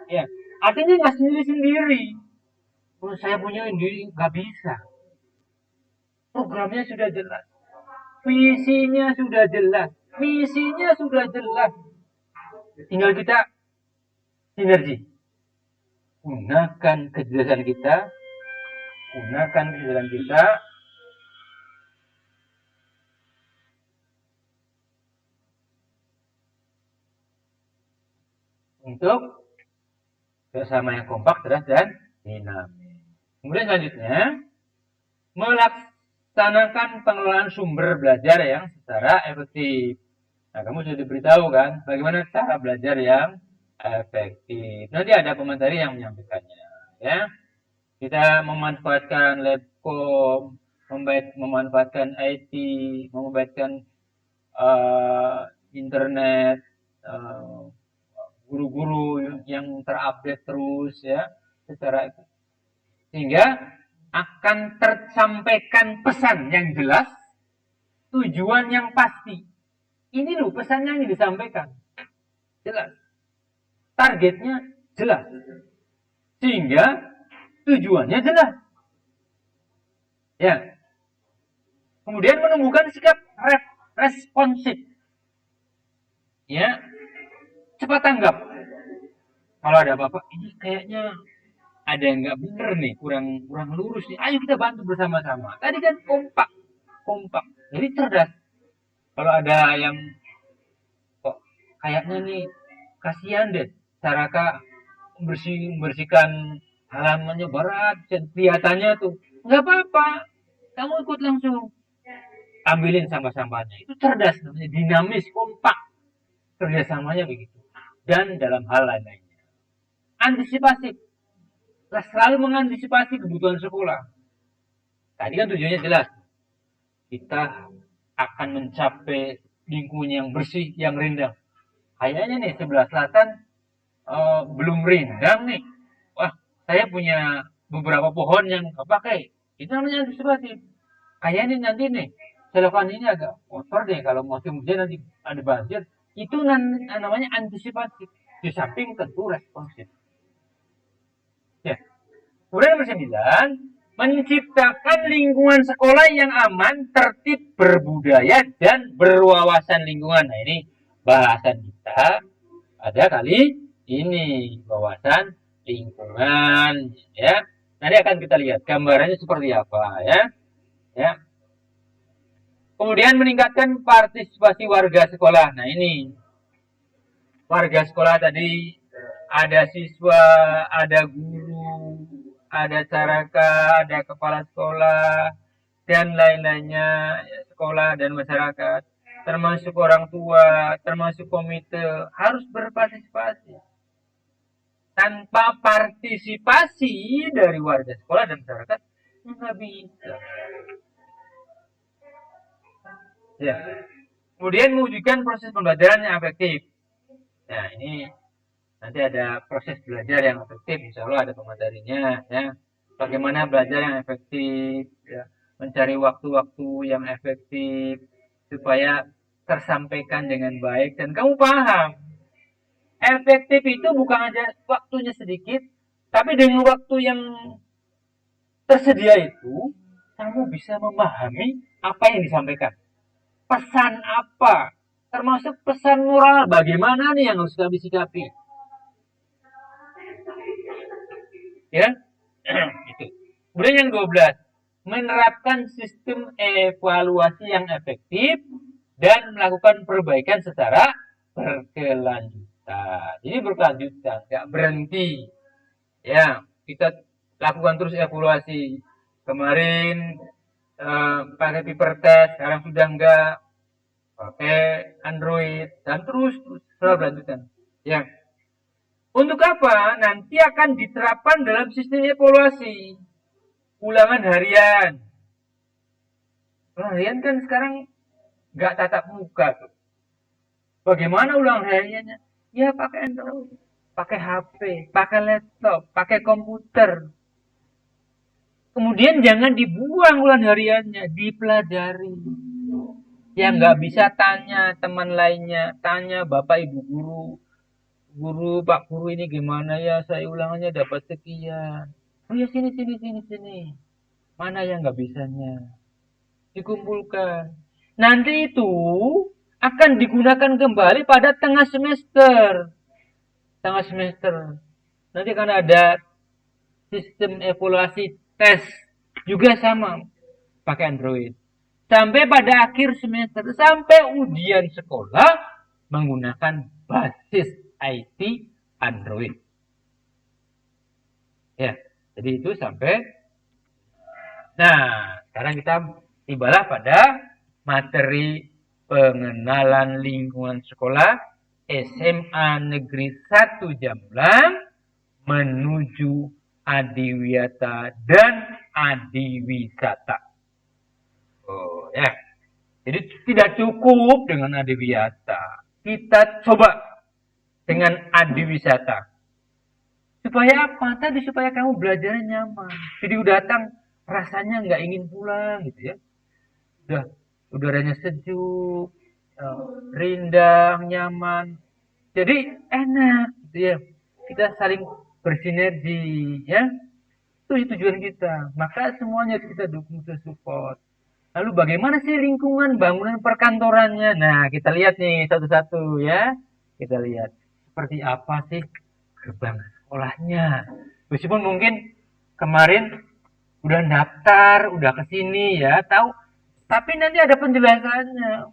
Ya, artinya nggak sendiri-sendiri. Oh, saya punya sendiri nggak bisa. Programnya sudah jelas, visinya sudah jelas, misinya sudah jelas. Tinggal kita sinergi. Gunakan kejelasan kita, untuk bersama yang kompak, cerdas, dan dinamis. Kemudian selanjutnya, melaksanakan pengelolaan sumber belajar yang secara efektif. Nah, kamu sudah diberitahu kan, bagaimana cara belajar yang efektif. Nanti ada pemateri yang menyampaikannya. Ya, kita memanfaatkan Labcom, memanfaatkan IT, memanfaatkan internet, guru-guru yang terupdate terus ya, secara itu, sehingga akan tersampaikan pesan yang jelas, tujuan yang pasti. Ini loh pesannya yang disampaikan, jelas, targetnya jelas, sehingga tujuannya jelas. Ya. Kemudian menumbuhkan sikap responsif. Ya. Cepat tanggap. Kalau ada apa-apa, ini kayaknya ada yang nggak bener nih, kurang lurus nih. Ayo kita bantu bersama-sama. Tadi kan kompak. Jadi cerdas. Kalau ada yang kok kayaknya nih kasihan deh, Saraka membersihkan halamannya berat, kelihatannya tuh nggak apa-apa. Kamu ikut langsung ambilin sampah-sampahnya. Itu cerdas, namanya dinamis, kompak. Kerjasamanya begitu. Dan dalam hal lain-lainnya. Antisipasi. Selalu mengantisipasi kebutuhan sekolah. Tadi kan tujuannya jelas. Kita akan mencapai lingkungan yang bersih, yang rindang. Kayaknya nih sebelah selatan belum rindang nih. Wah, saya punya beberapa pohon yang nggak pakai. Itu namanya antisipasi. Kayaknya nanti nih selokan ini agak kotor deh, kalau musim hujan nanti ada banjir. Itu namanya antisipasi. Di samping tentu responsif. Ya. Kemudian nomor 9, menciptakan lingkungan sekolah yang aman, tertib, berbudaya, dan berwawasan lingkungan. Nah, ini bahasan kita ada kali ini, wawasan lingkungan. Ya. Nanti akan kita lihat gambarannya seperti apa ya. Ya. Kemudian meningkatkan partisipasi warga sekolah. Nah, ini warga sekolah tadi ada siswa, ada guru, ada caraka, ada kepala sekolah, dan lain-lainnya, sekolah dan masyarakat, termasuk orang tua, termasuk komite, harus berpartisipasi. Tanpa partisipasi dari warga sekolah dan masyarakat, nggak bisa. Ya. Kemudian mewujudkan proses pembelajaran yang efektif. Nah, ini nanti ada proses belajar yang efektif, insya Allah ada pematerinya ya. Bagaimana belajar yang efektif, ya. Mencari waktu-waktu yang efektif supaya tersampaikan dengan baik dan kamu paham. Efektif itu bukan aja waktunya sedikit, tapi dengan waktu yang tersedia itu kamu bisa memahami apa yang disampaikan. Pesan apa? Termasuk pesan moral bagaimana nih yang harus kami sikapi. Ya, itu. Kemudian yang 12, menerapkan sistem evaluasi yang efektif dan melakukan perbaikan secara berkelanjutan. Jadi berkelanjutan, nggak berhenti. Ya, kita lakukan terus evaluasi. Kemarin pakai paper test, sekarang sudah enggak, pakai Android, dan terus berlanjutan. Ya. Untuk apa? Nanti akan diterapkan dalam sistem evaluasi. Ulangan harian. Ulangan harian kan sekarang nggak tatap muka tuh. Bagaimana ulangan hariannya? Ya pakai Android, pakai HP, pakai laptop, pakai komputer. Kemudian jangan dibuang ulangan hariannya, dipelajari. Yang nggak bisa tanya teman lainnya, tanya bapak ibu guru, guru, Pak Guru ini gimana ya, saya ulangannya dapat sekian. Oh ya sini. Mana yang nggak bisanya? Dikumpulkan. Nanti itu akan digunakan kembali pada tengah semester. Tengah semester. Nanti akan ada sistem evaluasi tes juga sama pakai Android. Sampai pada akhir semester, sampai ujian sekolah menggunakan basis IT Android. Ya, jadi itu sampai. Nah, sekarang kita tibalah pada materi pengenalan lingkungan sekolah SMA Negeri 1 Jamblang menuju Adiwiyata dan Adiwisata. Oh ya, jadi tidak cukup dengan Adiwiyata. Kita coba dengan Adiwisata. Supaya apa? Tadi supaya kamu belajarnya nyaman. Jadi udah datang rasanya nggak ingin pulang gitu ya. Udah udaranya sejuk, rindang, nyaman. Jadi enak gitu ya. Kita saling bersinergi ya. Itu tujuan kita. Maka semuanya kita dukung, kita support. Lalu bagaimana sih lingkungan bangunan perkantorannya? Nah, kita lihat nih satu-satu ya. Kita lihat seperti apa sih gerbang sekolahnya. Meskipun mungkin kemarin udah daftar, udah kesini ya, tahu. Tapi nanti ada penjelasannya.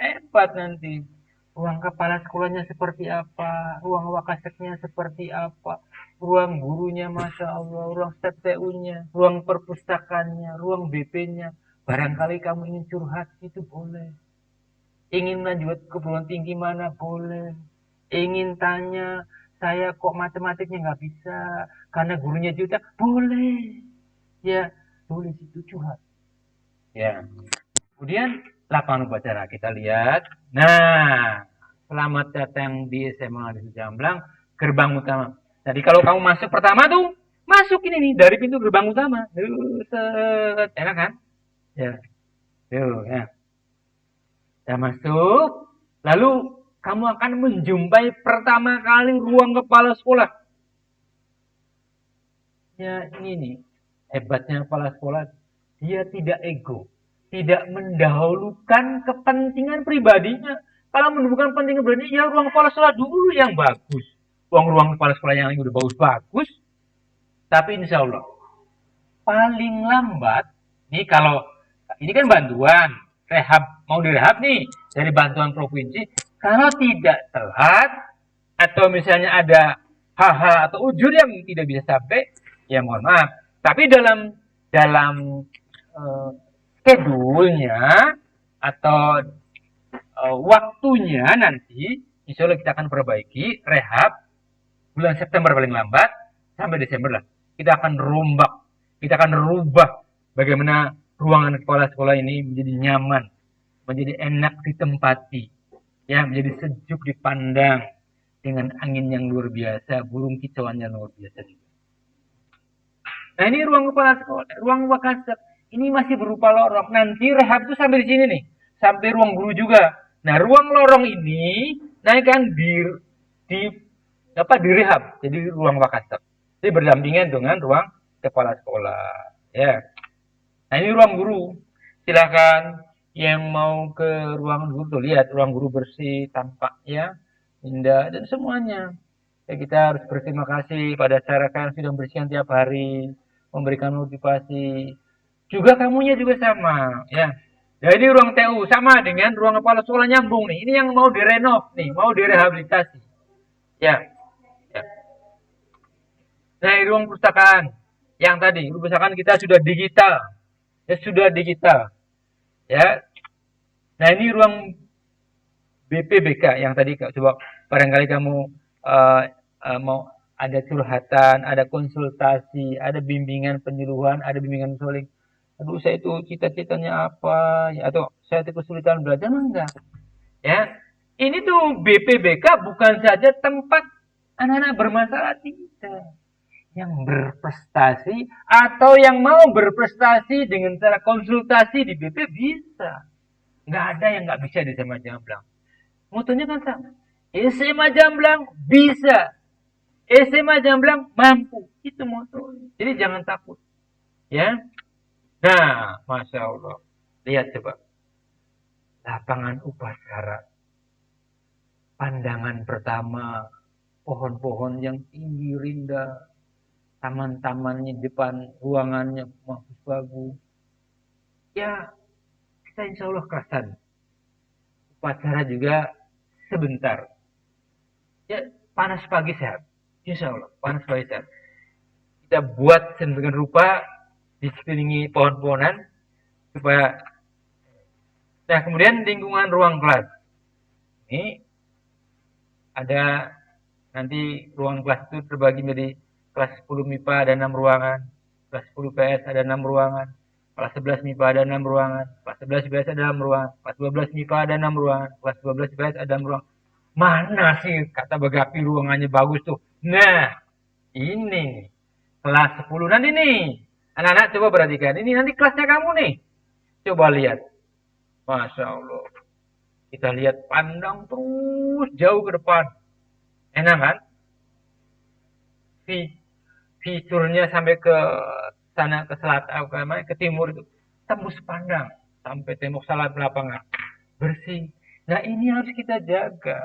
Hebat nanti. Ruang kepala sekolahnya seperti apa, ruang wakaseknya seperti apa, ruang gurunya Masya Allah, ruang TPU-nya, ruang perpustakaannya, ruang BP-nya. Barangkali kamu ingin curhat, itu boleh. Ingin lanjut ke perguruan tinggi mana, boleh. Ingin tanya, saya kok matematiknya nggak bisa, karena gurunya juta, boleh. Ya, boleh situ curhat. Ya. Kemudian lapangan upacara kita lihat. Nah, selamat datang di SMA di Jamblang, gerbang utama. Jadi kalau kamu masuk pertama tuh, masuk ini nih dari pintu gerbang utama. Set, enak kan? Ya. Tuh, ya. Sudah masuk, lalu kamu akan menjumpai pertama kali ruang kepala sekolah. Ya, ini nih. Hebatnya kepala sekolah, dia tidak ego. Tidak mendahulukan kepentingan pribadinya. Kalau mendahulukan kepentingan pribadinya, ya ruang kepala sekolah dulu yang bagus. Ruang kepala sekolah yang udah bagus-bagus. Tapi insya Allah, paling lambat, nih kalau, ini kan bantuan, rehab, mau direhab nih, dari bantuan provinsi, kalau tidak telat, atau misalnya ada hal-hal atau ujur yang tidak bisa sampai, ya mohon maaf. Tapi dalam schedule-nya atau waktunya nanti, insya Allah kita akan perbaiki rehab bulan September paling lambat sampai Desember lah. Kita akan rombak, kita akan rubah bagaimana ruangan kepala sekolah ini menjadi nyaman, menjadi enak ditempati, ya menjadi sejuk dipandang dengan angin yang luar biasa, burung kicauannya luar biasa juga. Nah ini ruang kepala sekolah, ruang wakasek. Ini masih berupa lorong. Nanti rehab itu sampai di sini nih, sampai ruang guru juga. Nah ruang lorong ini naik kan direhab, jadi ruang wakasek. Jadi berdampingan dengan ruang kepala sekolah. Ya. Nah ini ruang guru. Silakan yang mau ke ruang guru tuh lihat ruang guru bersih, tampak ya, indah dan semuanya. Ya, kita harus berterima kasih pada masyarakat yang sudah membersihkan tiap hari, memberikan motivasi. Juga kamunya juga sama, ya. Jadi ruang TU sama dengan ruang kepala sekolah nyambung nih. Ini yang mau direnov nih, mau direhabilitasi. Ya. Ya. Nah, ruang perpustakaan yang tadi, perpustakaan kita sudah digital. Ya, sudah digital. Ya. Nah, ini ruang BPBK yang tadi coba barangkali kamu mau ada curhatan, ada konsultasi, ada bimbingan penyuluhan, ada bimbingan konseling. Aduh, saya itu cita-citanya apa, ya, atau saya itu kesulitan belajar, enggak. Ya, ini tuh BPBK bukan saja tempat anak-anak bermasalah, tidak. Yang berprestasi atau yang mau berprestasi dengan cara konsultasi di BP bisa. Nggak ada yang nggak bisa di SMA Jamblang. Motonya kan sama. SMA Jamblang bisa. SMA Jamblang mampu. Itu moto. Jadi jangan takut. Ya. Nah, Masya Allah. Lihat coba. Lapangan upacara. Pandangan pertama. Pohon-pohon yang tinggi rindang. Taman-tamannya depan ruangannya bagus-bagus. Ya, kita insya Allah kerasan. Upacara juga sebentar. Ya, panas pagi sehat. Insya Allah, panas pagi sehat. Kita buat sedemikian rupa di sekelilingi pohon-pohonan supaya. Nah, kemudian lingkungan ruang kelas. Ini ada nanti ruang kelas itu terbagi menjadi kelas 10 MIPA ada 6 ruangan, kelas 10 PS ada 6 ruangan, kelas 11 MIPA ada 6 ruangan, kelas 11 PS ada 6 ruangan, kelas 12 MIPA ada 6 ruangan, kelas 12 PS ada 6 ruangan. Mana sih kata Bagapi ruangannya bagus tuh? Nah, ini kelas 10 nanti nih. Anak-anak coba perhatikan. Ini nanti kelasnya kamu nih. Coba lihat. Masya Allah. Kita lihat pandang terus jauh ke depan. Enak kan? Fiturnya sampai ke sana ke selatan, ke timur itu tembus pandang sampai tembok salat lapangan. Bersih. Nah, ini harus kita jaga.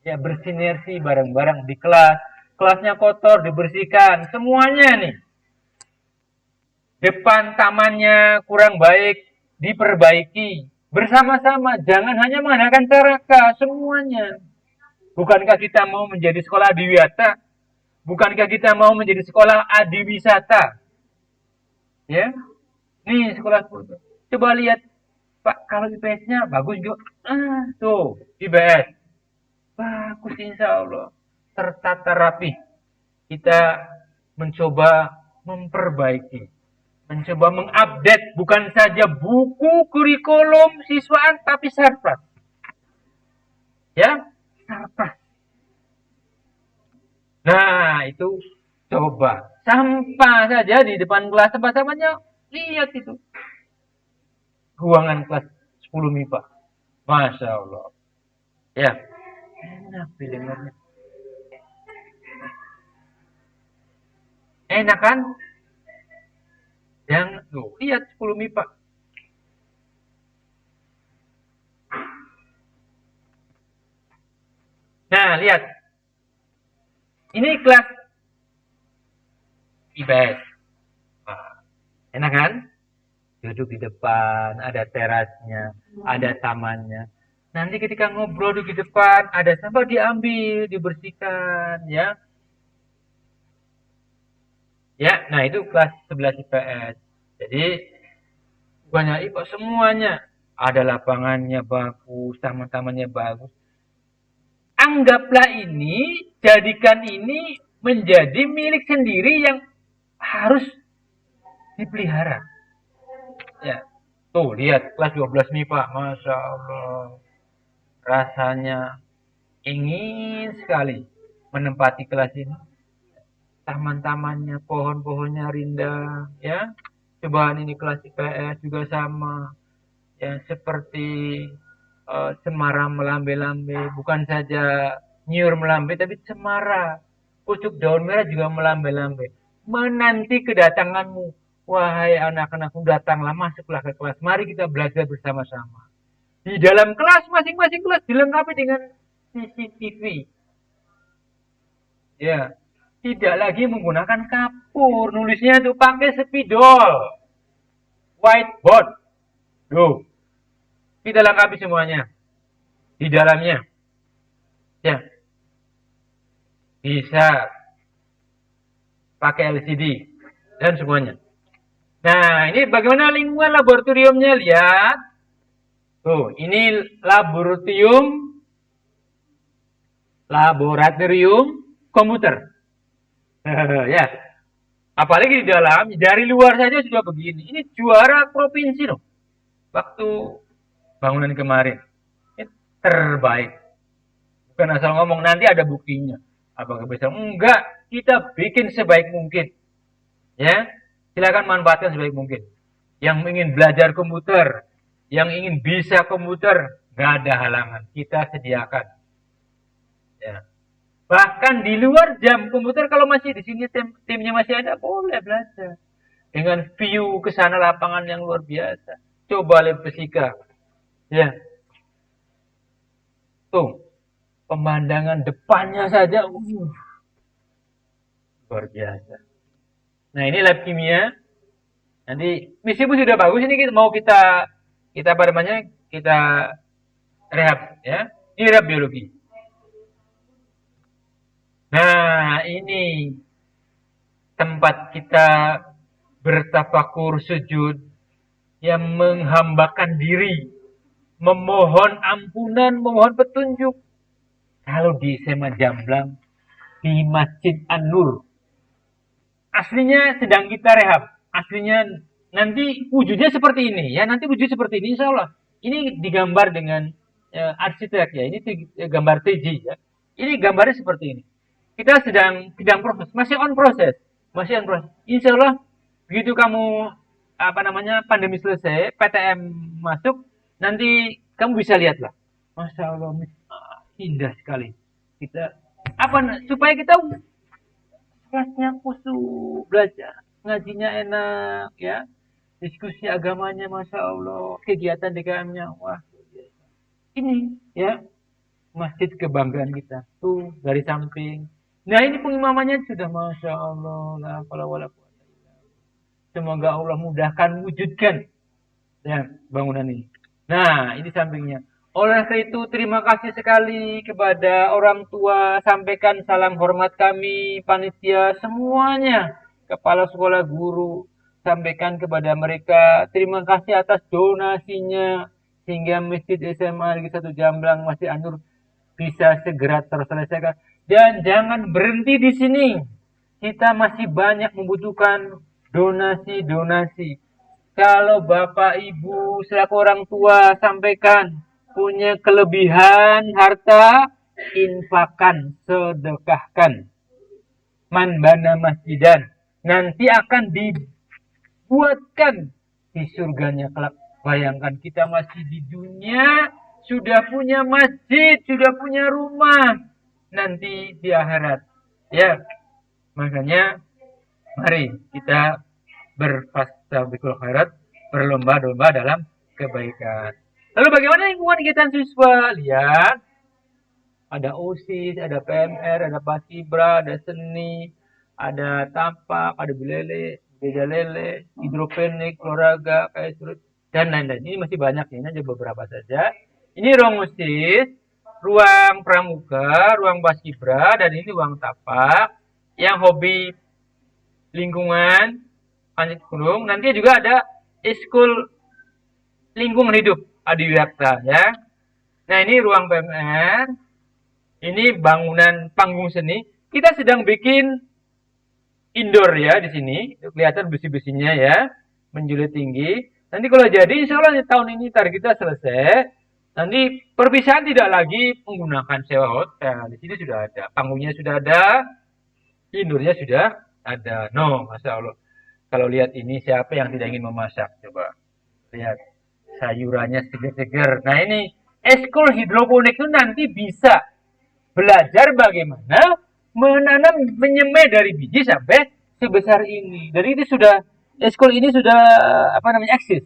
Ya, bersinergi bareng-bareng di kelas. Kelasnya kotor dibersihkan semuanya nih. Depan tamannya kurang baik diperbaiki. Bersama-sama, jangan hanya mengandalkan Caraka, semuanya. Bukankah kita mau menjadi sekolah adiwiyata? Bukankah kita mau menjadi sekolah adiwisata? Ya, nih sekolah. Coba lihat, Pak, kalau IPS-nya bagus juga. Tuh, IPS. Bagus insya Allah. Tertata rapi. Kita mencoba memperbaiki. Mencoba mengupdate bukan saja buku kurikulum siswaan tapi sarpras. Ya, sarpras. Nah, itu coba. Sampah saja di depan kelas sampah-sampahnya. Lihat itu. Ruangan kelas 10 MIPA. Masya Allah. Ya, enak dengarnya. Enak kan? Yang tuh, lihat 10 MIPA. Nah, lihat. Ini kelas IPS. Nah, enak kan? Duduk di depan, ada terasnya, ada tamannya. Nanti ketika ngobrol di depan, ada sampah diambil, dibersihkan, ya. Ya, nah itu kelas 11 IPS. Jadi banyak IPA semuanya. Ada lapangannya bagus, taman-tamannya bagus. Anggaplah ini, jadikan ini menjadi milik sendiri yang harus dipelihara. Ya, tuh lihat kelas 12 MIPA, Masya Allah. Rasanya ingin sekali menempati kelas ini. Taman-tamannya, pohon-pohonnya rindang, ya. Cobaan ini kelas IPS juga sama, ya seperti cemara melambai-lambai, bukan saja nyiur melambai, tapi cemara, pucuk daun merah juga melambai-lambai. Menanti kedatanganmu, wahai anak-anakku, datanglah, masuklah ke kelas. Mari kita belajar bersama-sama. Di dalam kelas, masing-masing kelas dilengkapi dengan CCTV. Ya, tidak lagi menggunakan kapur, nulisnya itu pakai spidol, whiteboard. Tuh, kita lengkapi semuanya di dalamnya. Ya, bisa pakai LCD dan semuanya. Nah, ini bagaimana lingkungan laboratoriumnya? Lihat. Tuh, ini laboratorium komputer. Ya, apalagi di dalam, dari luar saja sudah begini. Ini juara provinsi loh. Waktu bangunan kemarin, ini terbaik. Bukan asal ngomong, nanti ada buktinya. Apakah bisa? Enggak, kita bikin sebaik mungkin. Ya, silakan manfaatkan sebaik mungkin. Yang ingin belajar komputer, yang ingin bisa komputer, nggak ada halangan. Kita sediakan. Ya. Bahkan di luar jam komputer kalau masih di sini timnya masih ada, boleh belajar. Dengan view ke sana lapangan yang luar biasa. Coba lihat Persika. Ya, tuh pemandangan depannya saja luar biasa. Nah, ini lab kimia. Nanti meskipun sudah bagus ini mau kita kita apa namanya? Kita rehab ya. Ini rehab biologi. Nah, ini tempat kita bertafakur sujud yang menghambakan diri, memohon ampunan, memohon petunjuk. Kalau di SMA Jamblang, di Masjid An-Nur, aslinya sedang kita rehab. Aslinya nanti wujudnya seperti ini ya, nanti wujud seperti ini insya Allah. Ini digambar dengan arsitek ya, ini gambar TJ ya. Ini gambarnya seperti ini. Kita sedang proses, masih on proses, masih on proses. Insya Allah begitu kamu apa namanya pandemi selesai, PTM masuk, nanti kamu bisa lihat lah. Masya Allah, indah sekali. Kita apa supaya kita kelasnya khusyuk belajar, ngajinya enak ya, diskusi agamanya masya Allah, kegiatan DKM-nya wah ini ya masjid kebanggaan kita tuh dari samping. Nah ini pengimamannya sudah masya Allah lah kalau semoga Allah mudahkan wujudkan ya bangunan ini. Nah ini sampingnya. Oleh karena itu terima kasih sekali kepada orang tua, sampaikan salam hormat kami, panitia semuanya, kepala sekolah guru, sampaikan kepada mereka terima kasih atas donasinya sehingga Masjid SMA Negeri 1 Jamblang Masjid An-Nur bisa segera terselesaikan. Dan jangan berhenti di sini. Kita masih banyak membutuhkan donasi-donasi. Kalau Bapak Ibu selaku orang tua sampaikan punya kelebihan harta, infakkan, sedekahkan. Man bana masjidan. Nanti akan dibuatkan di surganya kelak. Bayangkan kita masih di dunia, sudah punya masjid, sudah punya rumah. Nanti di akhirat. Ya, makanya mari kita berfastabiqul khairat, berlomba-lomba dalam kebaikan. Lalu bagaimana lingkungan kegiatan siswa? Lihat, ada OSIS, ada PMR, ada Paskibra, ada seni, ada tapak, ada belele, beda lele, hidroponik, olahraga, kayak dan lain-lain. Ini masih banyak, ini aja beberapa saja. Ini ruang OSIS, ruang pramuka, ruang Paskibra, dan ini ruang tapak. Yang hobi lingkungan, panjat gunung, nanti juga ada eskul lingkungan hidup Adiwiyakta ya. Nah ini ruang PMR, ini bangunan panggung seni. Kita sedang bikin indoor ya di sini, kelihatan besi-besinya ya, menjulit tinggi. Nanti kalau jadi, insya Allah tahun ini target kita selesai. Nanti perpisahan tidak lagi menggunakan sewa hotel. Di sini sudah ada, panggungnya sudah ada, indoornya sudah ada. No, masya Allah. Kalau lihat ini siapa yang tidak ingin memasak? Coba lihat. Sayurannya segar-segar. Nah ini eskul hidroponik itu nanti bisa belajar bagaimana menanam menyemai dari biji sampai sebesar ini. Jadi itu sudah eskul ini sudah apa namanya eksis,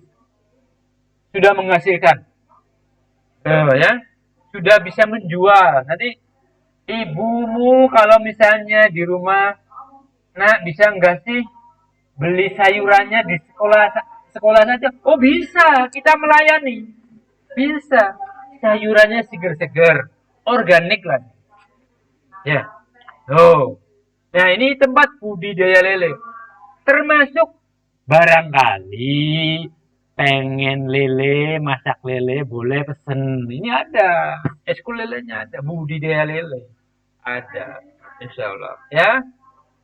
sudah menghasilkan, ya sudah bisa menjual. Nanti ibumu kalau misalnya di rumah, nak bisa nggak sih beli sayurannya di sekolah saja. Oh bisa, kita melayani. Bisa. Sayurannya seger-seger. Organik lah. Ya. Oh. Nah ini tempat budidaya lele. Termasuk barangkali pengen lele, masak lele, boleh pesen. Ini ada. Eskul lelenya ada. Budidaya lele. Ada. Insya Allah. Ya.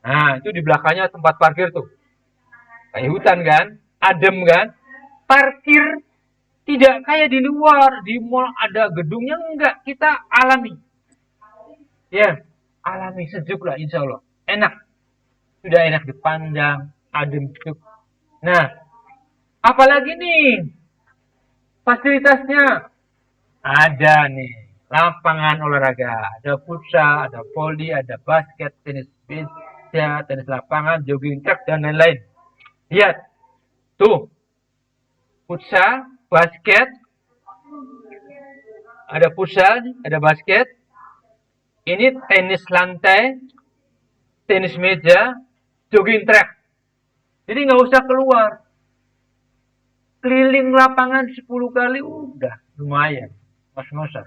Nah itu di belakangnya tempat parkir tuh. Kayak hutan kan. Adem kan, parkir tidak kayak di luar, di mall ada gedungnya enggak, kita alami, ya alami sejuk lah insya Allah, enak, sudah enak dipandang, adem sejuk. Nah, apalagi nih fasilitasnya ada nih, lapangan olahraga. Ada futsal, ada voli, ada basket, tenis meja, tenis lapangan, jogging track, dan lain-lain. Lihat, tuh, futsal, basket, ada futsal, ada basket. Ini tenis lantai, tenis meja, jogging track. Jadi nggak usah keluar. Keliling lapangan 10 kali udah lumayan. Mas-masan.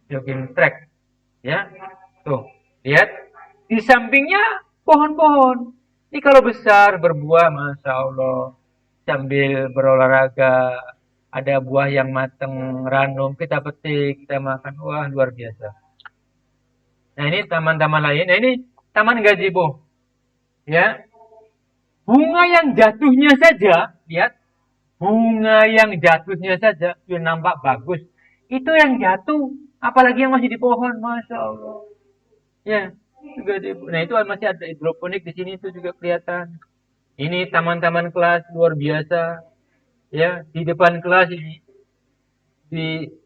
Jogging track. Ya. Tuh, lihat. Di sampingnya pohon-pohon. Ini kalau besar berbuah, Masya Allah. Sambil berolahraga. Ada buah yang mateng, ranum, kita petik, kita makan. Wah, luar biasa. Nah, ini taman-taman lain. Nah, ini taman gazebo. Ya. Bunga yang jatuhnya saja, lihat. Bunga yang jatuhnya saja sudah nampak bagus. Itu yang jatuh, apalagi yang masih di pohon, Masya Allah. Ya, juga nah itu masih ada hidroponik di sini itu juga kelihatan. Ini taman-taman kelas luar biasa. Ya, di depan kelas ini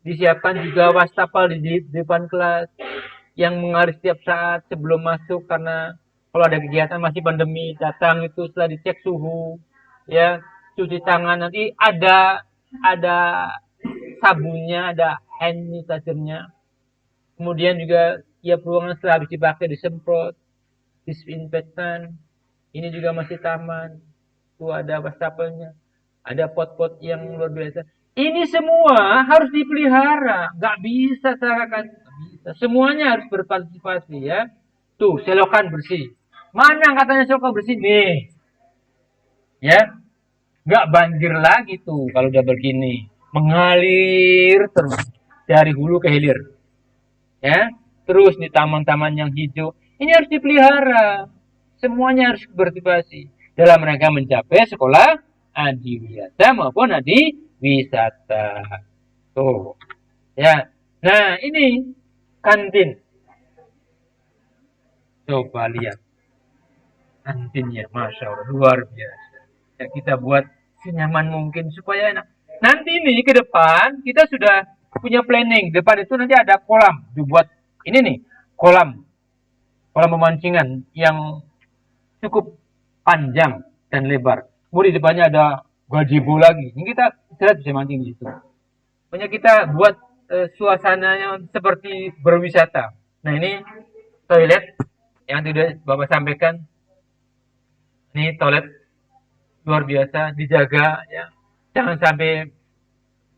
disiapkan juga wastafel di depan kelas yang mengalir setiap saat sebelum masuk, karena kalau ada kegiatan masih pandemi datang itu setelah dicek suhu, ya, cuci tangan, nanti ada sabunnya, ada hand sanitizer-nya. Kemudian juga tiap ruangan setelah habis dipakai disemprot, disinfektan. Ini juga masih taman. Tuh ada wastafelnya. Ada pot-pot yang luar biasa. Ini semua harus dipelihara. Nggak bisa seakan bisa. Semuanya harus berpartisipasi ya. Tuh, selokan bersih. Mana katanya selokan bersih? Nih. Ya, nggak banjir lagi tuh kalau udah begini, mengalir terus dari hulu ke hilir, ya, terus di taman-taman yang hijau ini harus dipelihara, semuanya harus berpartisipasi dalam rangka mencapai sekolah adiwiyata maupun adiwisata. Tuh, ya. Nah, ini kantin, coba lihat kantinnya, Masya Allah, luar biasa. Ya, kita buat senyaman mungkin supaya enak. Nanti ini ke depan kita sudah punya planning. Depan itu nanti ada kolam dibuat, ini nih kolam pemancingan yang cukup panjang dan lebar. Kemudian di depannya ada gazebo lagi. Ini kita bisa mancing di situ. Pokoknya kita buat suasananya seperti berwisata. Nah, ini toilet yang tidak Bapak sampaikan. Ini toilet luar biasa, dijaga ya. Jangan sampai,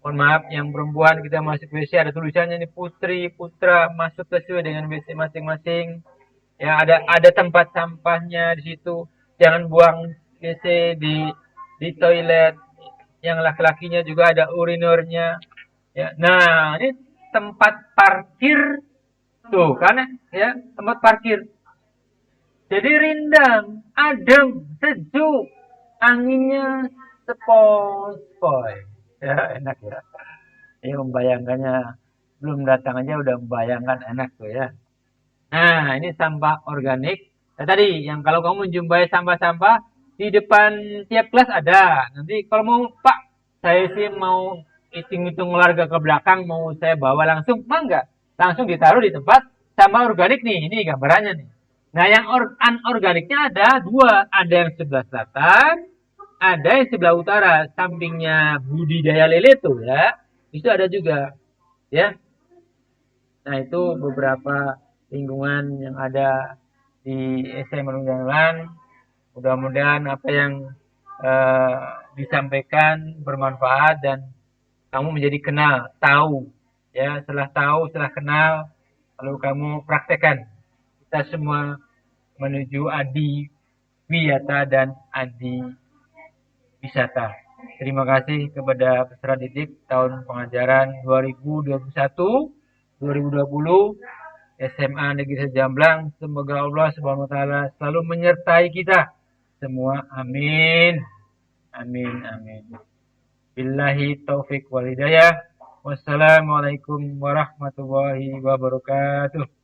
mohon maaf, yang perempuan kita masuk WC ada tulisannya nih putri, putra, masuk sesuai dengan WC masing-masing. Ya, ada tempat sampahnya di situ. Jangan buang WC di toilet. Yang laki-lakinya juga ada urinernya. Ya. Nah, ini tempat parkir tuh kan ya, tempat parkir. Jadi rindang, adem, sejuk, anginnya sepoi-sepoi. Ya, enak ya. Ini membayangkannya, belum datang aja udah membayangkan enak tuh ya. Nah, ini sampah organik. Nah, tadi yang kalau kamu menjumpai sampah-sampah di depan tiap kelas ada. Nanti kalau mau, Pak, saya sih mau hitung-hitung olahraga ke belakang, mau saya bawa langsung, mangga. Langsung ditaruh di tempat sampah organik nih. Ini gambarannya nih. Nah, yang anorganiknya ada dua. Ada yang sebelah selatan, ada yang sebelah utara. Sampingnya budidaya lele tuh ya. Itu ada juga. Ya. Nah, itu beberapa lingkungan yang ada di SMA Ungaran. Mudah-mudahan apa yang disampaikan bermanfaat dan kamu menjadi kenal, tahu. Ya, setelah tahu, setelah kenal, lalu kamu praktekkan. Kita semua menuju adi wiyata dan adi wisata. Terima kasih kepada peserta didik tahun pengajaran 2021-2020 SMA Negeri Sejamblang. Semoga Allah Subhanahu wa taala selalu menyertai kita semua. Amin. Amin amin. Billahi taufik wal hidayah. Wassalamualaikum warahmatullahi wabarakatuh.